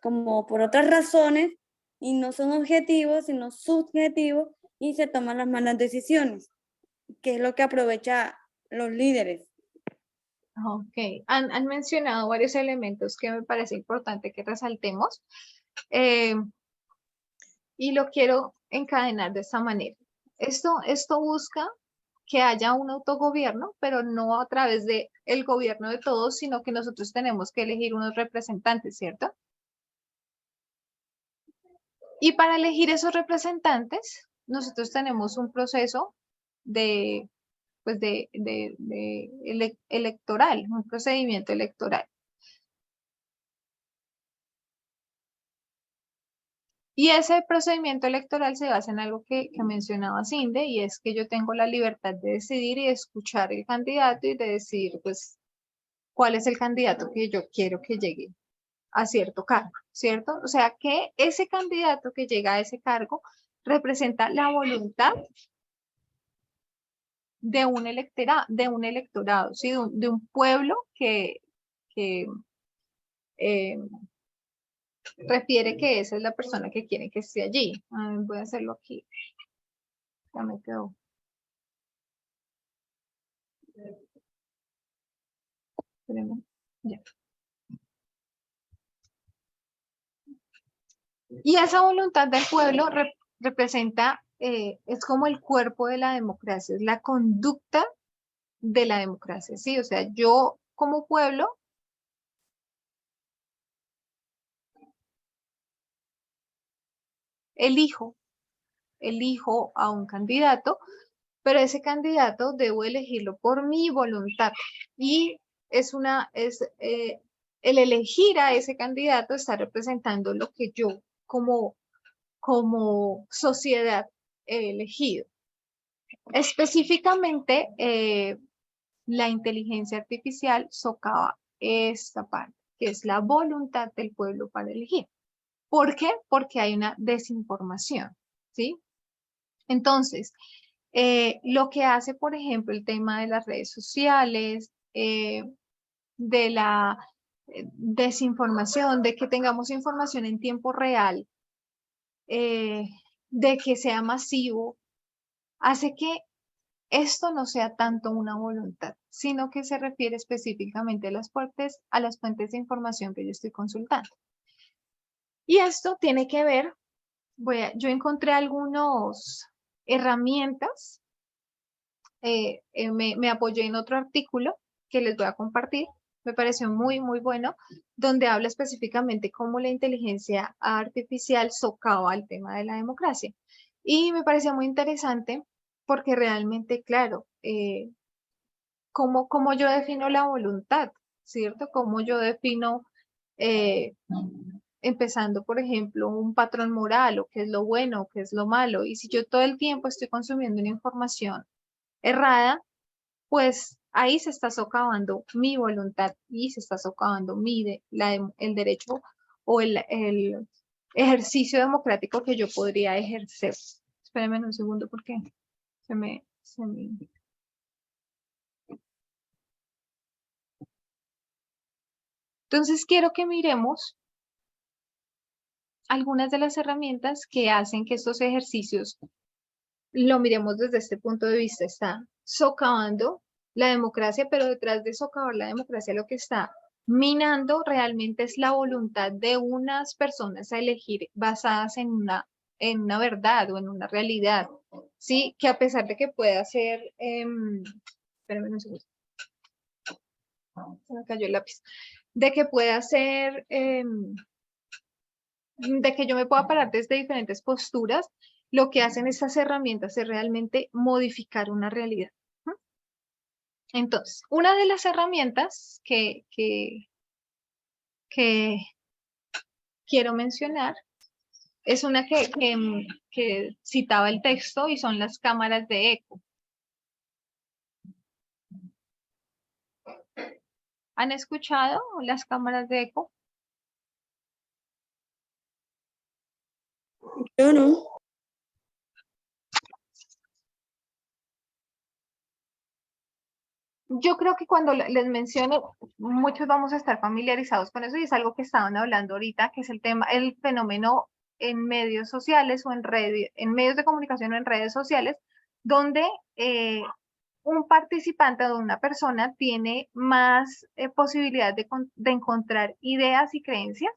como por otras razones, y no son objetivos, sino subjetivos, y se toman las malas decisiones, que es lo que aprovecha los líderes. Ok, han mencionado varios elementos que me parece importante que resaltemos, y lo quiero encadenar de esta manera. Esto busca que haya un autogobierno, pero no a través de el gobierno de todos, sino que nosotros tenemos que elegir unos representantes, ¿cierto? Y para elegir esos representantes, nosotros tenemos un proceso de, pues electoral, un procedimiento electoral. Y ese procedimiento electoral se basa en algo que mencionaba Cinde, y es que yo tengo la libertad de decidir y de escuchar el candidato y de decidir, pues, cuál es el candidato que yo quiero que llegue a cierto cargo, ¿cierto? O sea, que ese candidato que llega a ese cargo representa la voluntad de un electorado, ¿sí? De un pueblo que refiere que esa es la persona que quiere que esté allí. Voy a hacerlo aquí. Ya me quedó. Ya. Y esa voluntad del pueblo representa, es como el cuerpo de la democracia, es la conducta de la democracia, ¿sí? O sea, yo como pueblo elijo a un candidato, pero ese candidato debo elegirlo por mi voluntad. Y el elegir a ese candidato está representando lo que yo como sociedad he elegido. Específicamente, la inteligencia artificial socava esta parte, que es la voluntad del pueblo para elegir. ¿Por qué? Porque hay una desinformación, ¿sí? Entonces, lo que hace, por ejemplo, el tema de las redes sociales, de la desinformación, de que tengamos información en tiempo real, de que sea masivo, hace que esto no sea tanto una voluntad, sino que se refiere específicamente a las fuentes de información que yo estoy consultando. Y esto tiene que ver, yo encontré algunas herramientas, me apoyé en otro artículo que les voy a compartir, me pareció muy, muy bueno, donde habla específicamente cómo la inteligencia artificial socava el tema de la democracia. Y me pareció muy interesante porque realmente, claro, cómo yo defino la voluntad, ¿cierto? Cómo yo defino, empezando, por ejemplo, un patrón moral, o qué es lo bueno, o qué es lo malo. Y si yo todo el tiempo estoy consumiendo una información errada, pues ahí se está socavando mi voluntad y se está socavando el derecho o el ejercicio democrático que yo podría ejercer. Espérenme un segundo porque se me... Entonces quiero que miremos algunas de las herramientas que hacen que estos ejercicios lo miremos desde este punto de vista. Está socavando la democracia, pero detrás de socavar la democracia lo que está minando realmente es la voluntad de unas personas a elegir basadas en una verdad o en una realidad, ¿sí? Que a pesar de que pueda ser, espérame un segundo, se me cayó el lápiz, de que pueda ser, de que yo me pueda parar desde diferentes posturas, lo que hacen estas herramientas es realmente modificar una realidad. Entonces, una de las herramientas que quiero mencionar es una que que citaba el texto y son las cámaras de eco. ¿Han escuchado las cámaras de eco? Yo no. Yo creo que cuando les menciono, muchos vamos a estar familiarizados con eso y es algo que estaban hablando ahorita, que es el fenómeno en medios sociales o en medios de comunicación o en redes sociales, donde un participante o una persona tiene más posibilidad de encontrar ideas y creencias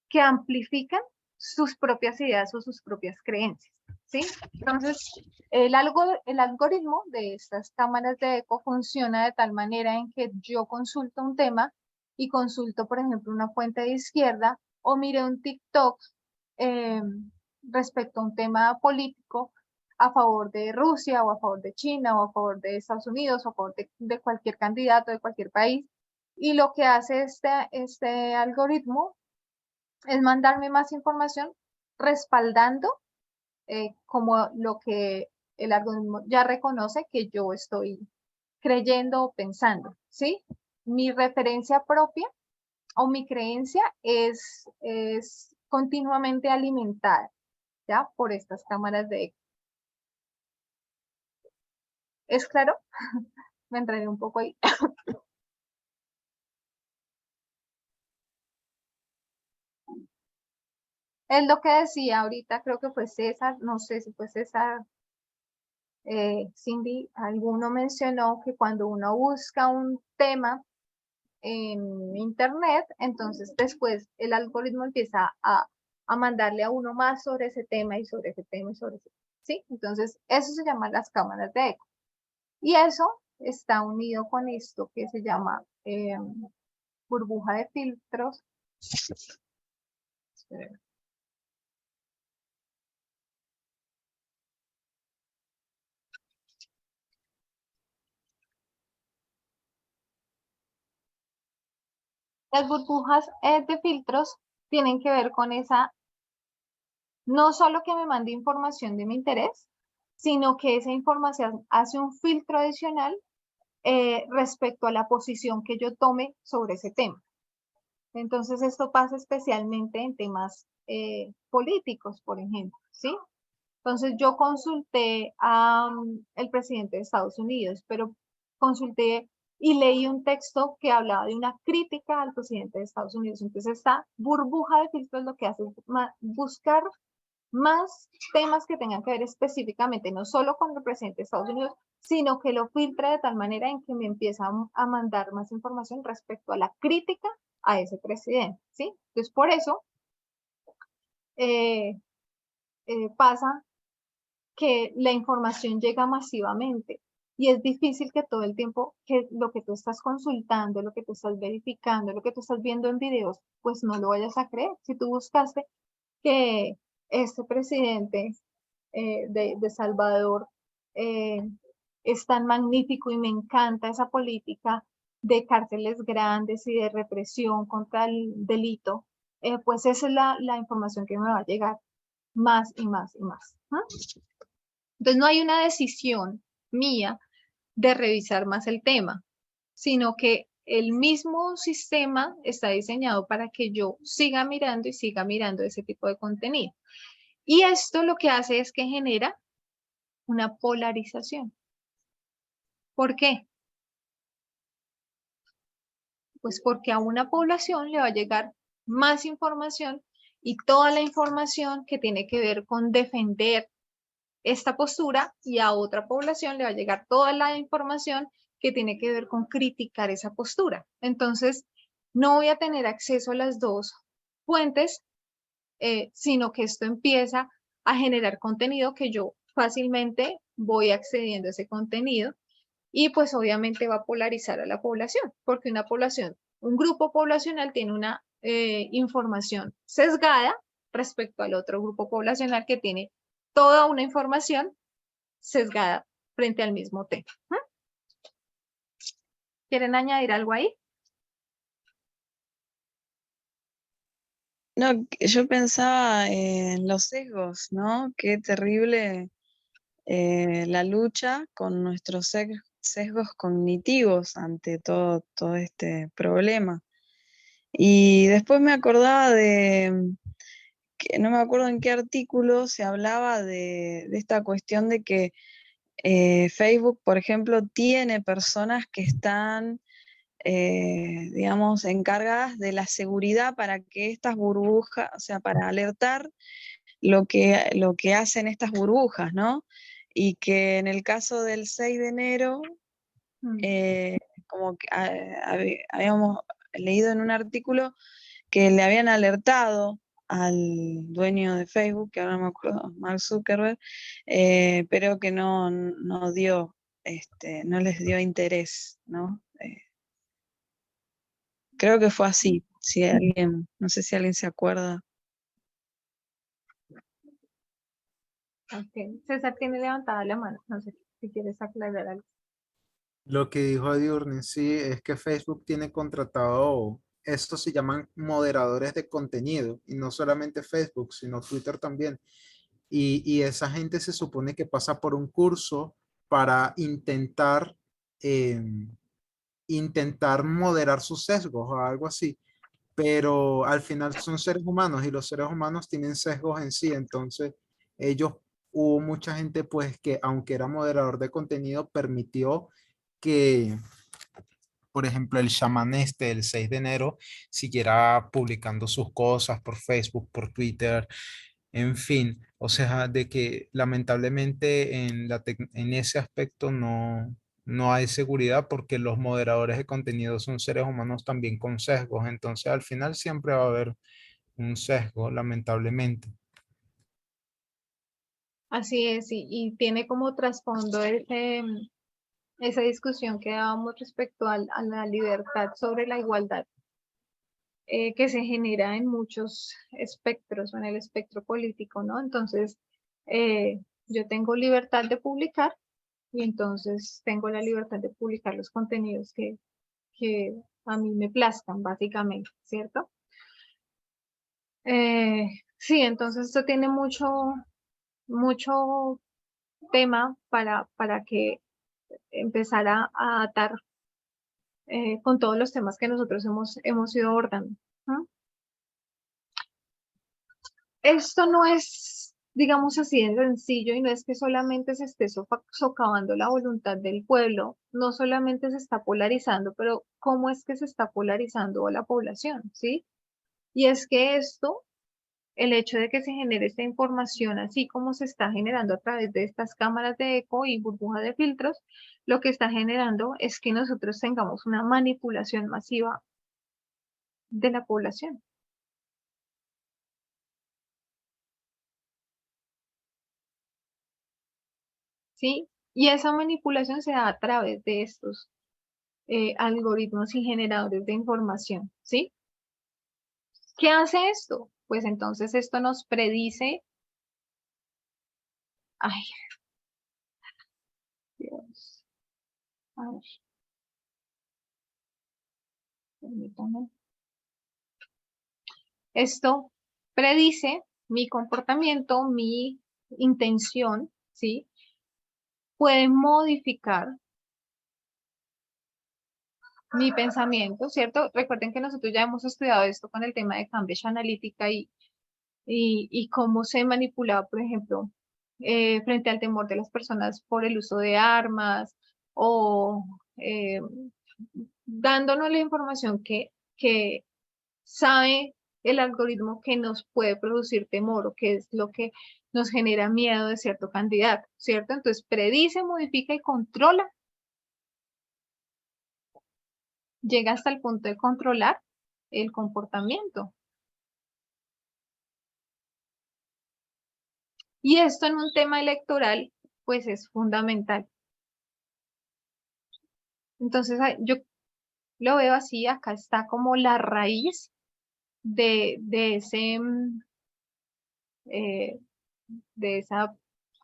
que amplifican sus propias ideas o sus propias creencias, ¿sí? Entonces, el algoritmo de estas cámaras de eco funciona de tal manera en que yo consulto un tema y consulto, por ejemplo, una fuente de izquierda o mire un TikTok respecto a un tema político a favor de Rusia o a favor de China o a favor de Estados Unidos o a favor de cualquier candidato de cualquier país. Y lo que hace este algoritmo es mandarme más información respaldando como lo que el algoritmo ya reconoce que yo estoy creyendo o pensando, ¿sí? Mi referencia propia o mi creencia es continuamente alimentada, ¿ya? Por estas cámaras de eco. ¿Es claro? Me enredé un poco ahí. Es lo que decía ahorita, creo que fue César, no sé si fue César, Cindy, alguno mencionó que cuando uno busca un tema en internet, entonces después el algoritmo empieza a mandarle a uno más sobre ese tema y sobre ese tema y sobre ese tema, ¿sí? Entonces eso se llama las cámaras de eco. Y eso está unido con esto que se llama burbuja de filtros. Las burbujas de filtros tienen que ver con esa, no solo que me mande información de mi interés, sino que esa información hace un filtro adicional respecto a la posición que yo tome sobre ese tema. Entonces esto pasa especialmente en temas políticos, por ejemplo, ¿sí? Entonces yo consulté al presidente de Estados Unidos, pero consulté y leí un texto que hablaba de una crítica al presidente de Estados Unidos. Entonces esta burbuja de filtros lo que hace es buscar más temas que tengan que ver específicamente, no solo con el presidente de Estados Unidos, sino que lo filtre de tal manera en que me empieza a mandar más información respecto a la crítica a ese presidente, ¿sí? Entonces, por eso pasa que la información llega masivamente y es difícil que todo el tiempo que lo que tú estás consultando, lo que tú estás verificando, lo que tú estás viendo en videos, pues no lo vayas a creer. Si tú buscaste que este presidente de Salvador es tan magnífico y me encanta esa política de cárteles grandes y de represión contra el delito, pues esa es la información que me va a llegar más y más y más. Entonces no hay una decisión mía de revisar más el tema, sino que el mismo sistema está diseñado para que yo siga mirando y siga mirando ese tipo de contenido. Y esto lo que hace es que genera una polarización. ¿Por qué? Pues porque a una población le va a llegar más información y toda la información que tiene que ver con defender esta postura y a otra población le va a llegar toda la información que tiene que ver con criticar esa postura. Entonces, no voy a tener acceso a las dos fuentes, sino que esto empieza a generar contenido que yo fácilmente voy accediendo a ese contenido y pues obviamente va a polarizar a la población, porque una población, un grupo poblacional tiene una información sesgada respecto al otro grupo poblacional que tiene toda una información sesgada frente al mismo tema. ¿Quieren añadir algo ahí? No, yo pensaba en los sesgos, ¿no? Qué terrible la lucha con nuestros sesgos cognitivos ante todo este problema. Y después me acordaba que no me acuerdo en qué artículo se hablaba de esta cuestión de que Facebook, por ejemplo, tiene personas que están, digamos, encargadas de la seguridad para que estas burbujas, o sea, para alertar lo que hacen estas burbujas, ¿no? Y que en el caso del 6 de enero, como que habíamos leído en un artículo que le habían alertado al dueño de Facebook, que ahora no me acuerdo, Mark Zuckerberg, pero que no dio, no les dio interés, ¿no? Creo que fue así, si alguien, no sé si alguien se acuerda. Ok. César tiene levantada la mano, no sé si quieres aclarar algo. Lo que dijo Diurni, sí, es que Facebook tiene contratado, estos se llaman moderadores de contenido, y no solamente Facebook, sino Twitter también. Y esa gente se supone que pasa por un curso para eh, intentar moderar sus sesgos o algo así. Pero al final son seres humanos y los seres humanos tienen sesgos en sí. Entonces, ellos, hubo mucha gente pues que aunque era moderador de contenido, permitió que, por ejemplo, el chamán el 6 de enero, siguiera publicando sus cosas por Facebook, por Twitter, en fin. O sea, de que lamentablemente en ese aspecto no hay seguridad porque los moderadores de contenido son seres humanos también con sesgos. Entonces, al final siempre va a haber un sesgo, lamentablemente. Así es, y tiene como trasfondo esa discusión que dábamos respecto a la libertad sobre la igualdad, que se genera en muchos espectros o en el espectro político, ¿no? Entonces, yo tengo libertad de publicar y entonces tengo la libertad de publicar los contenidos que a mí me plazcan, básicamente, ¿cierto? Sí, entonces esto tiene mucho tema para que empezara a atar con todos los temas que nosotros hemos ido abordando. ¿No? Esto no es, digamos así, de sencillo y no es que solamente se esté socavando la voluntad del pueblo, no solamente se está polarizando, pero ¿cómo es que se está polarizando a la población? ¿Sí? Y es que esto, el hecho de que se genere esta información así como se está generando a través de estas cámaras de eco y burbuja de filtros, lo que está generando es que nosotros tengamos una manipulación masiva de la población. ¿Sí? Y esa manipulación se da a través de estos algoritmos y generadores de información, ¿sí? ¿Qué hace esto? Pues entonces esto nos predice, ay, Dios, a ver, permítame. Esto predice mi comportamiento, mi intención, ¿sí? Puede modificar mi pensamiento, ¿cierto? Recuerden que nosotros ya hemos estudiado esto con el tema de Cambridge Analytica y cómo se manipula, por ejemplo, frente al temor de las personas por el uso de armas o dándonos la información que sabe el algoritmo que nos puede producir temor o que es lo que nos genera miedo de cierto candidato, ¿cierto? Entonces predice, modifica y controla. Llega hasta el punto de controlar el comportamiento. Y esto en un tema electoral, pues es fundamental. Entonces, yo lo veo así, acá está como la raíz de eh, de esa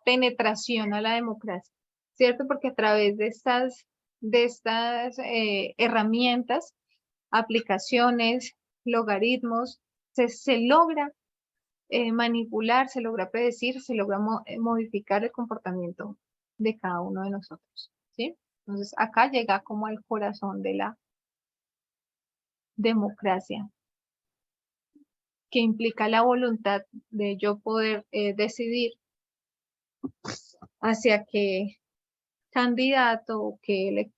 penetración a la democracia, ¿cierto? Porque a través de estas herramientas, aplicaciones, logaritmos, se logra manipular, se logra predecir, se logra modificar el comportamiento de cada uno de nosotros, ¿sí? Entonces, acá llega como al corazón de la democracia, que implica la voluntad de yo poder decidir hacia qué candidato o qué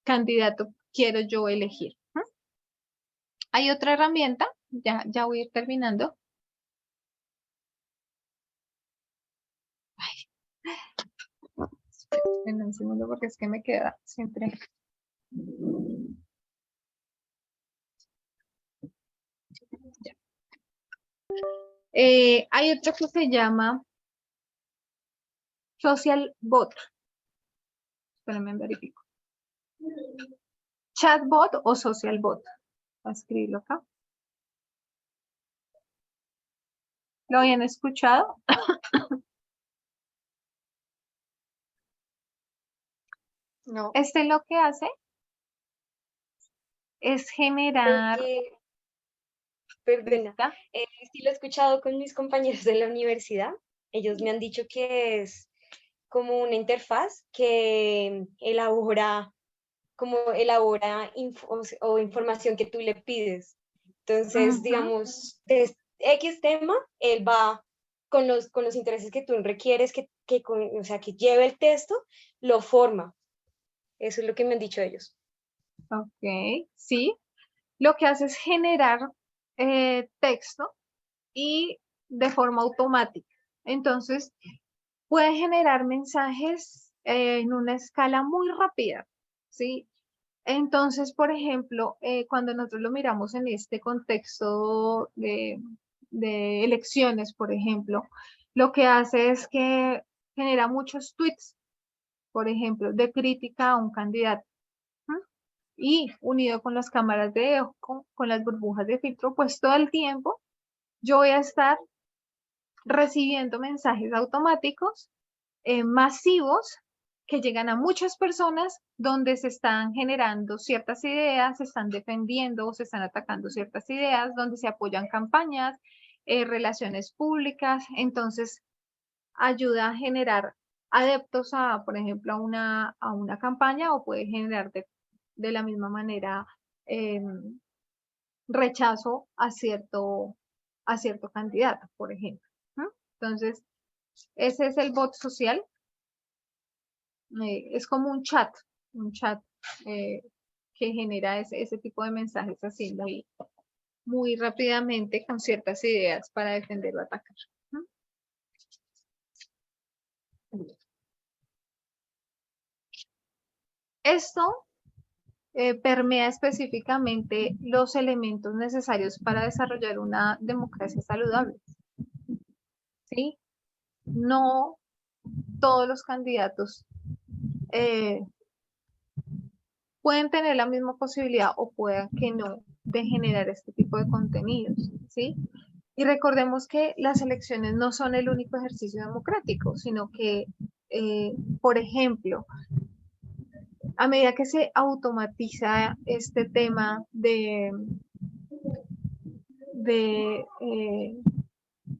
candidato quiero yo elegir. Hay otra herramienta, ya voy a ir terminando. En un segundo porque es que me queda siempre. Ya. Hay otro que se llama Social Bot. Espérenme, verifico. Chatbot o Social Bot. Voy a escribirlo acá. ¿Lo habían escuchado? No. Este lo que hace es generar... Perdona, sí lo he escuchado con mis compañeros de la universidad. Ellos me han dicho que es como una interfaz que elabora o información que tú le pides. Entonces, digamos, de X tema, él va con los intereses que tú requieres, o sea, que lleve el texto, lo forma. Eso es lo que me han dicho ellos. Ok, sí. Lo que hace es generar texto y de forma automática. Entonces, puede generar mensajes en una escala muy rápida, ¿sí? Entonces, por ejemplo, cuando nosotros lo miramos en este contexto de elecciones, por ejemplo, lo que hace es que genera muchos tweets, por ejemplo, de crítica a un candidato. Y unido con las cámaras de ojo, con las burbujas de filtro, pues todo el tiempo yo voy a estar recibiendo mensajes automáticos masivos que llegan a muchas personas donde se están generando ciertas ideas, se están defendiendo o se están atacando ciertas ideas, donde se apoyan campañas, relaciones públicas. Entonces, ayuda a generar adeptos a, por ejemplo, a una campaña o puede generar de la misma manera rechazo a cierto candidato, por ejemplo. ¿No? Entonces, ese es el bot social. Es como un chat eh, que genera ese tipo de mensajes haciendo ahí muy rápidamente con ciertas ideas para defender o atacar. ¿No? Esto permea específicamente los elementos necesarios para desarrollar una democracia saludable. ¿Sí? No todos los candidatos pueden tener la misma posibilidad o puedan que no de generar este tipo de contenidos, ¿sí? Y recordemos que las elecciones no son el único ejercicio democrático, sino que, por ejemplo, a medida que se automatiza este tema de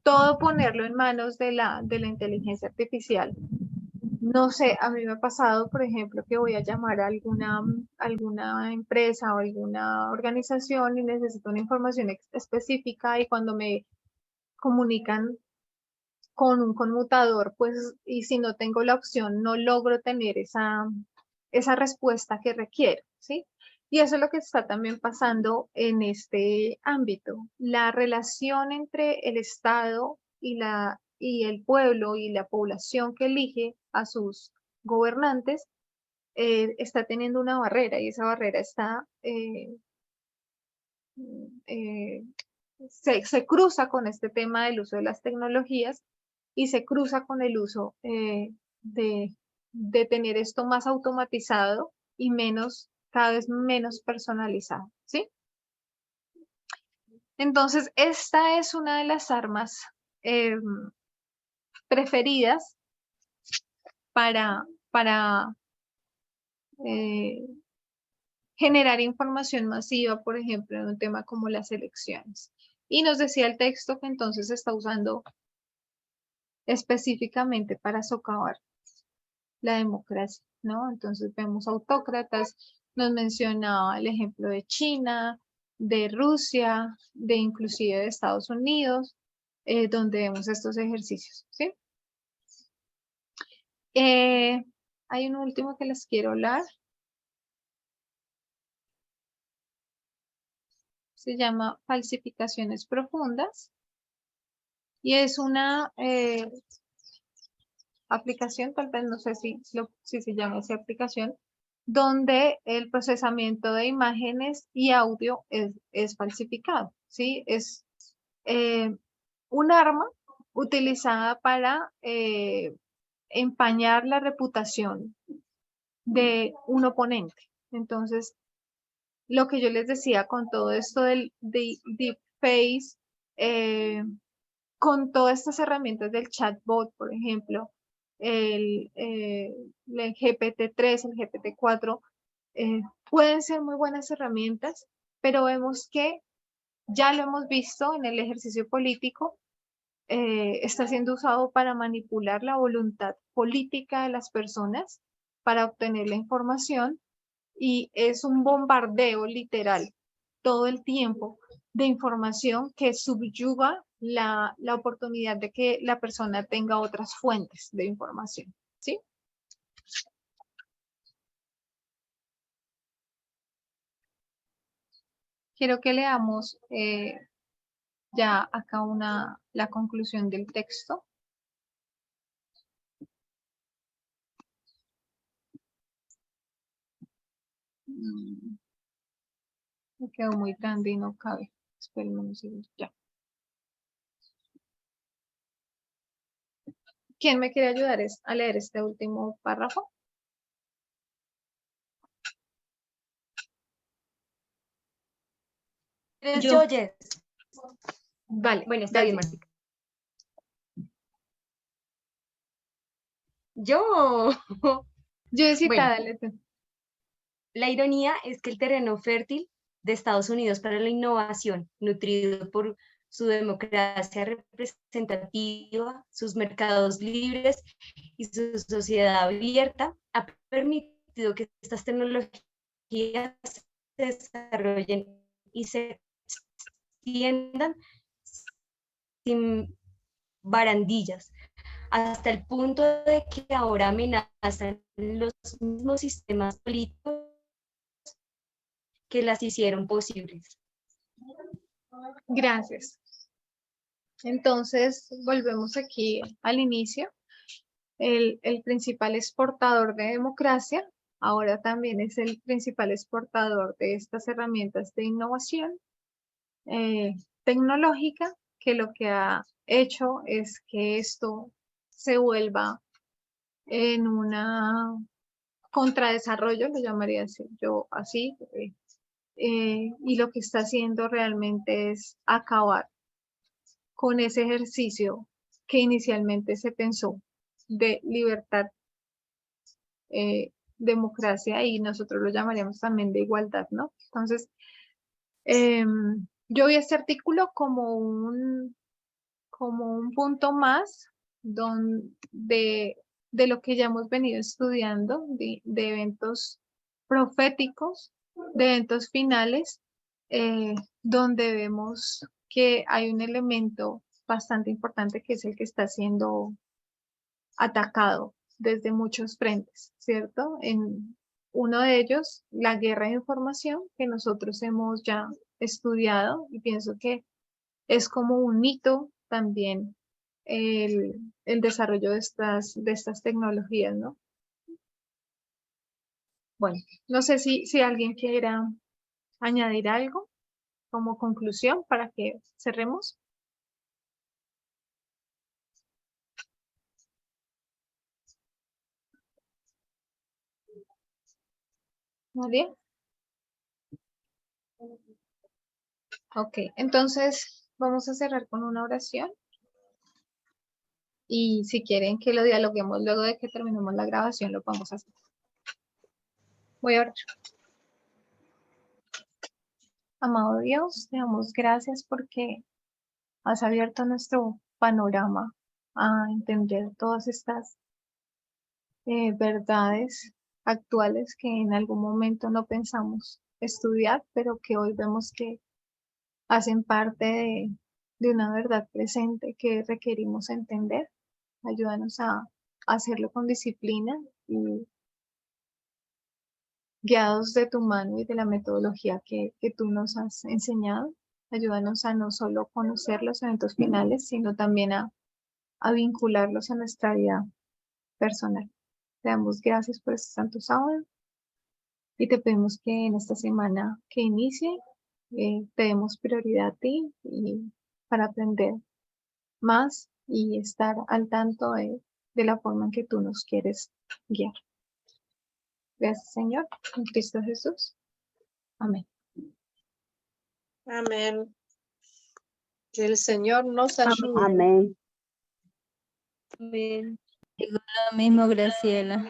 todo ponerlo en manos de la inteligencia artificial. No sé, a mí me ha pasado, por ejemplo, que voy a llamar a alguna empresa o alguna organización y necesito una información específica y cuando me comunican con un conmutador, pues, y si no tengo la opción, no logro tener esa respuesta que requiero, ¿sí? Y eso es lo que está también pasando en este ámbito. La relación entre el Estado y el pueblo y la población que elige a sus gobernantes está teniendo una barrera y esa barrera está se cruza con este tema del uso de las tecnologías y se cruza con el uso de tener esto más automatizado y cada vez menos personalizado, ¿sí? Entonces, esta es una de las armas preferidas para generar información masiva, por ejemplo, en un tema como las elecciones. Y nos decía el texto que entonces se está usando específicamente para socavar la democracia, ¿no? Entonces vemos autócratas, nos mencionaba el ejemplo de China, de Rusia, de inclusive de Estados Unidos, donde vemos estos ejercicios, ¿sí? Hay un último que les quiero hablar. Se llama falsificaciones profundas y es una aplicación, tal vez no sé si se llama esa aplicación, donde el procesamiento de imágenes y audio es falsificado, ¿sí? Es un arma utilizada para empañar la reputación de un oponente. Entonces, lo que yo les decía con todo esto del deepface, con todas estas herramientas del chatbot, por ejemplo, el GPT-3, el GPT-4, pueden ser muy buenas herramientas, pero vemos que ya lo hemos visto en el ejercicio político, está siendo usado para manipular la voluntad política de las personas, para obtener la información, y es un bombardeo literal todo el tiempo de información que subyuga la oportunidad de que la persona tenga otras fuentes de información, ¿sí? Quiero que leamos ya acá la conclusión del texto. Me quedó muy grande y no cabe. Espérenme un segundo, ya. ¿Quién me quiere ayudar a leer este último párrafo? Yo, Jess. Vale. Bueno, está bien, gracias. Martica. Yo. Jessica, Bueno. dale tú. La ironía es que el terreno fértil de Estados Unidos para la innovación, nutrido por su democracia representativa, sus mercados libres y su sociedad abierta, ha permitido que estas tecnologías se desarrollen y se extiendan sin barandillas, hasta el punto de que ahora amenazan los mismos sistemas políticos que las hicieron posibles. Gracias. Entonces, volvemos aquí al inicio. El principal exportador de democracia ahora también es el principal exportador de estas herramientas de innovación tecnológica, que lo que ha hecho es que esto se vuelva en una contradesarrollo, lo llamaría así, yo así, y lo que está haciendo realmente es acabar con ese ejercicio que inicialmente se pensó de libertad, democracia, y nosotros lo llamaríamos también de igualdad, ¿no? Entonces, yo vi este artículo como un punto más de lo que ya hemos venido estudiando, de eventos proféticos, de eventos finales, donde vemos que hay un elemento bastante importante que es el que está siendo atacado desde muchos frentes, ¿cierto? En uno de ellos, la guerra de información, que nosotros hemos ya estudiado, y pienso que es como un mito también el desarrollo de estas tecnologías, ¿no? Bueno, no sé si alguien quiera añadir algo como conclusión para que cerremos. ¿Nadie? Ok, entonces vamos a cerrar con una oración. Y si quieren que lo dialoguemos luego de que terminemos la grabación, lo podemos hacer. Voy a orar. Amado Dios, te damos gracias porque has abierto nuestro panorama a entender todas estas verdades actuales que en algún momento no pensamos estudiar, pero que hoy vemos que hacen parte de una verdad presente que requerimos entender. Ayúdanos a hacerlo con disciplina y guiados de tu mano y de la metodología que tú nos has enseñado. Ayúdanos a no solo conocer los eventos finales, sino también a vincularlos a nuestra vida personal. Te damos gracias por este santo sábado y te pedimos que en esta semana que inicie te demos prioridad a ti y para aprender más y estar al tanto de la forma en que tú nos quieres guiar. Gracias, Señor, en Cristo Jesús. Amén. Amén. Que el Señor nos ayude. Amén. Amén. Digo lo mismo, Graciela.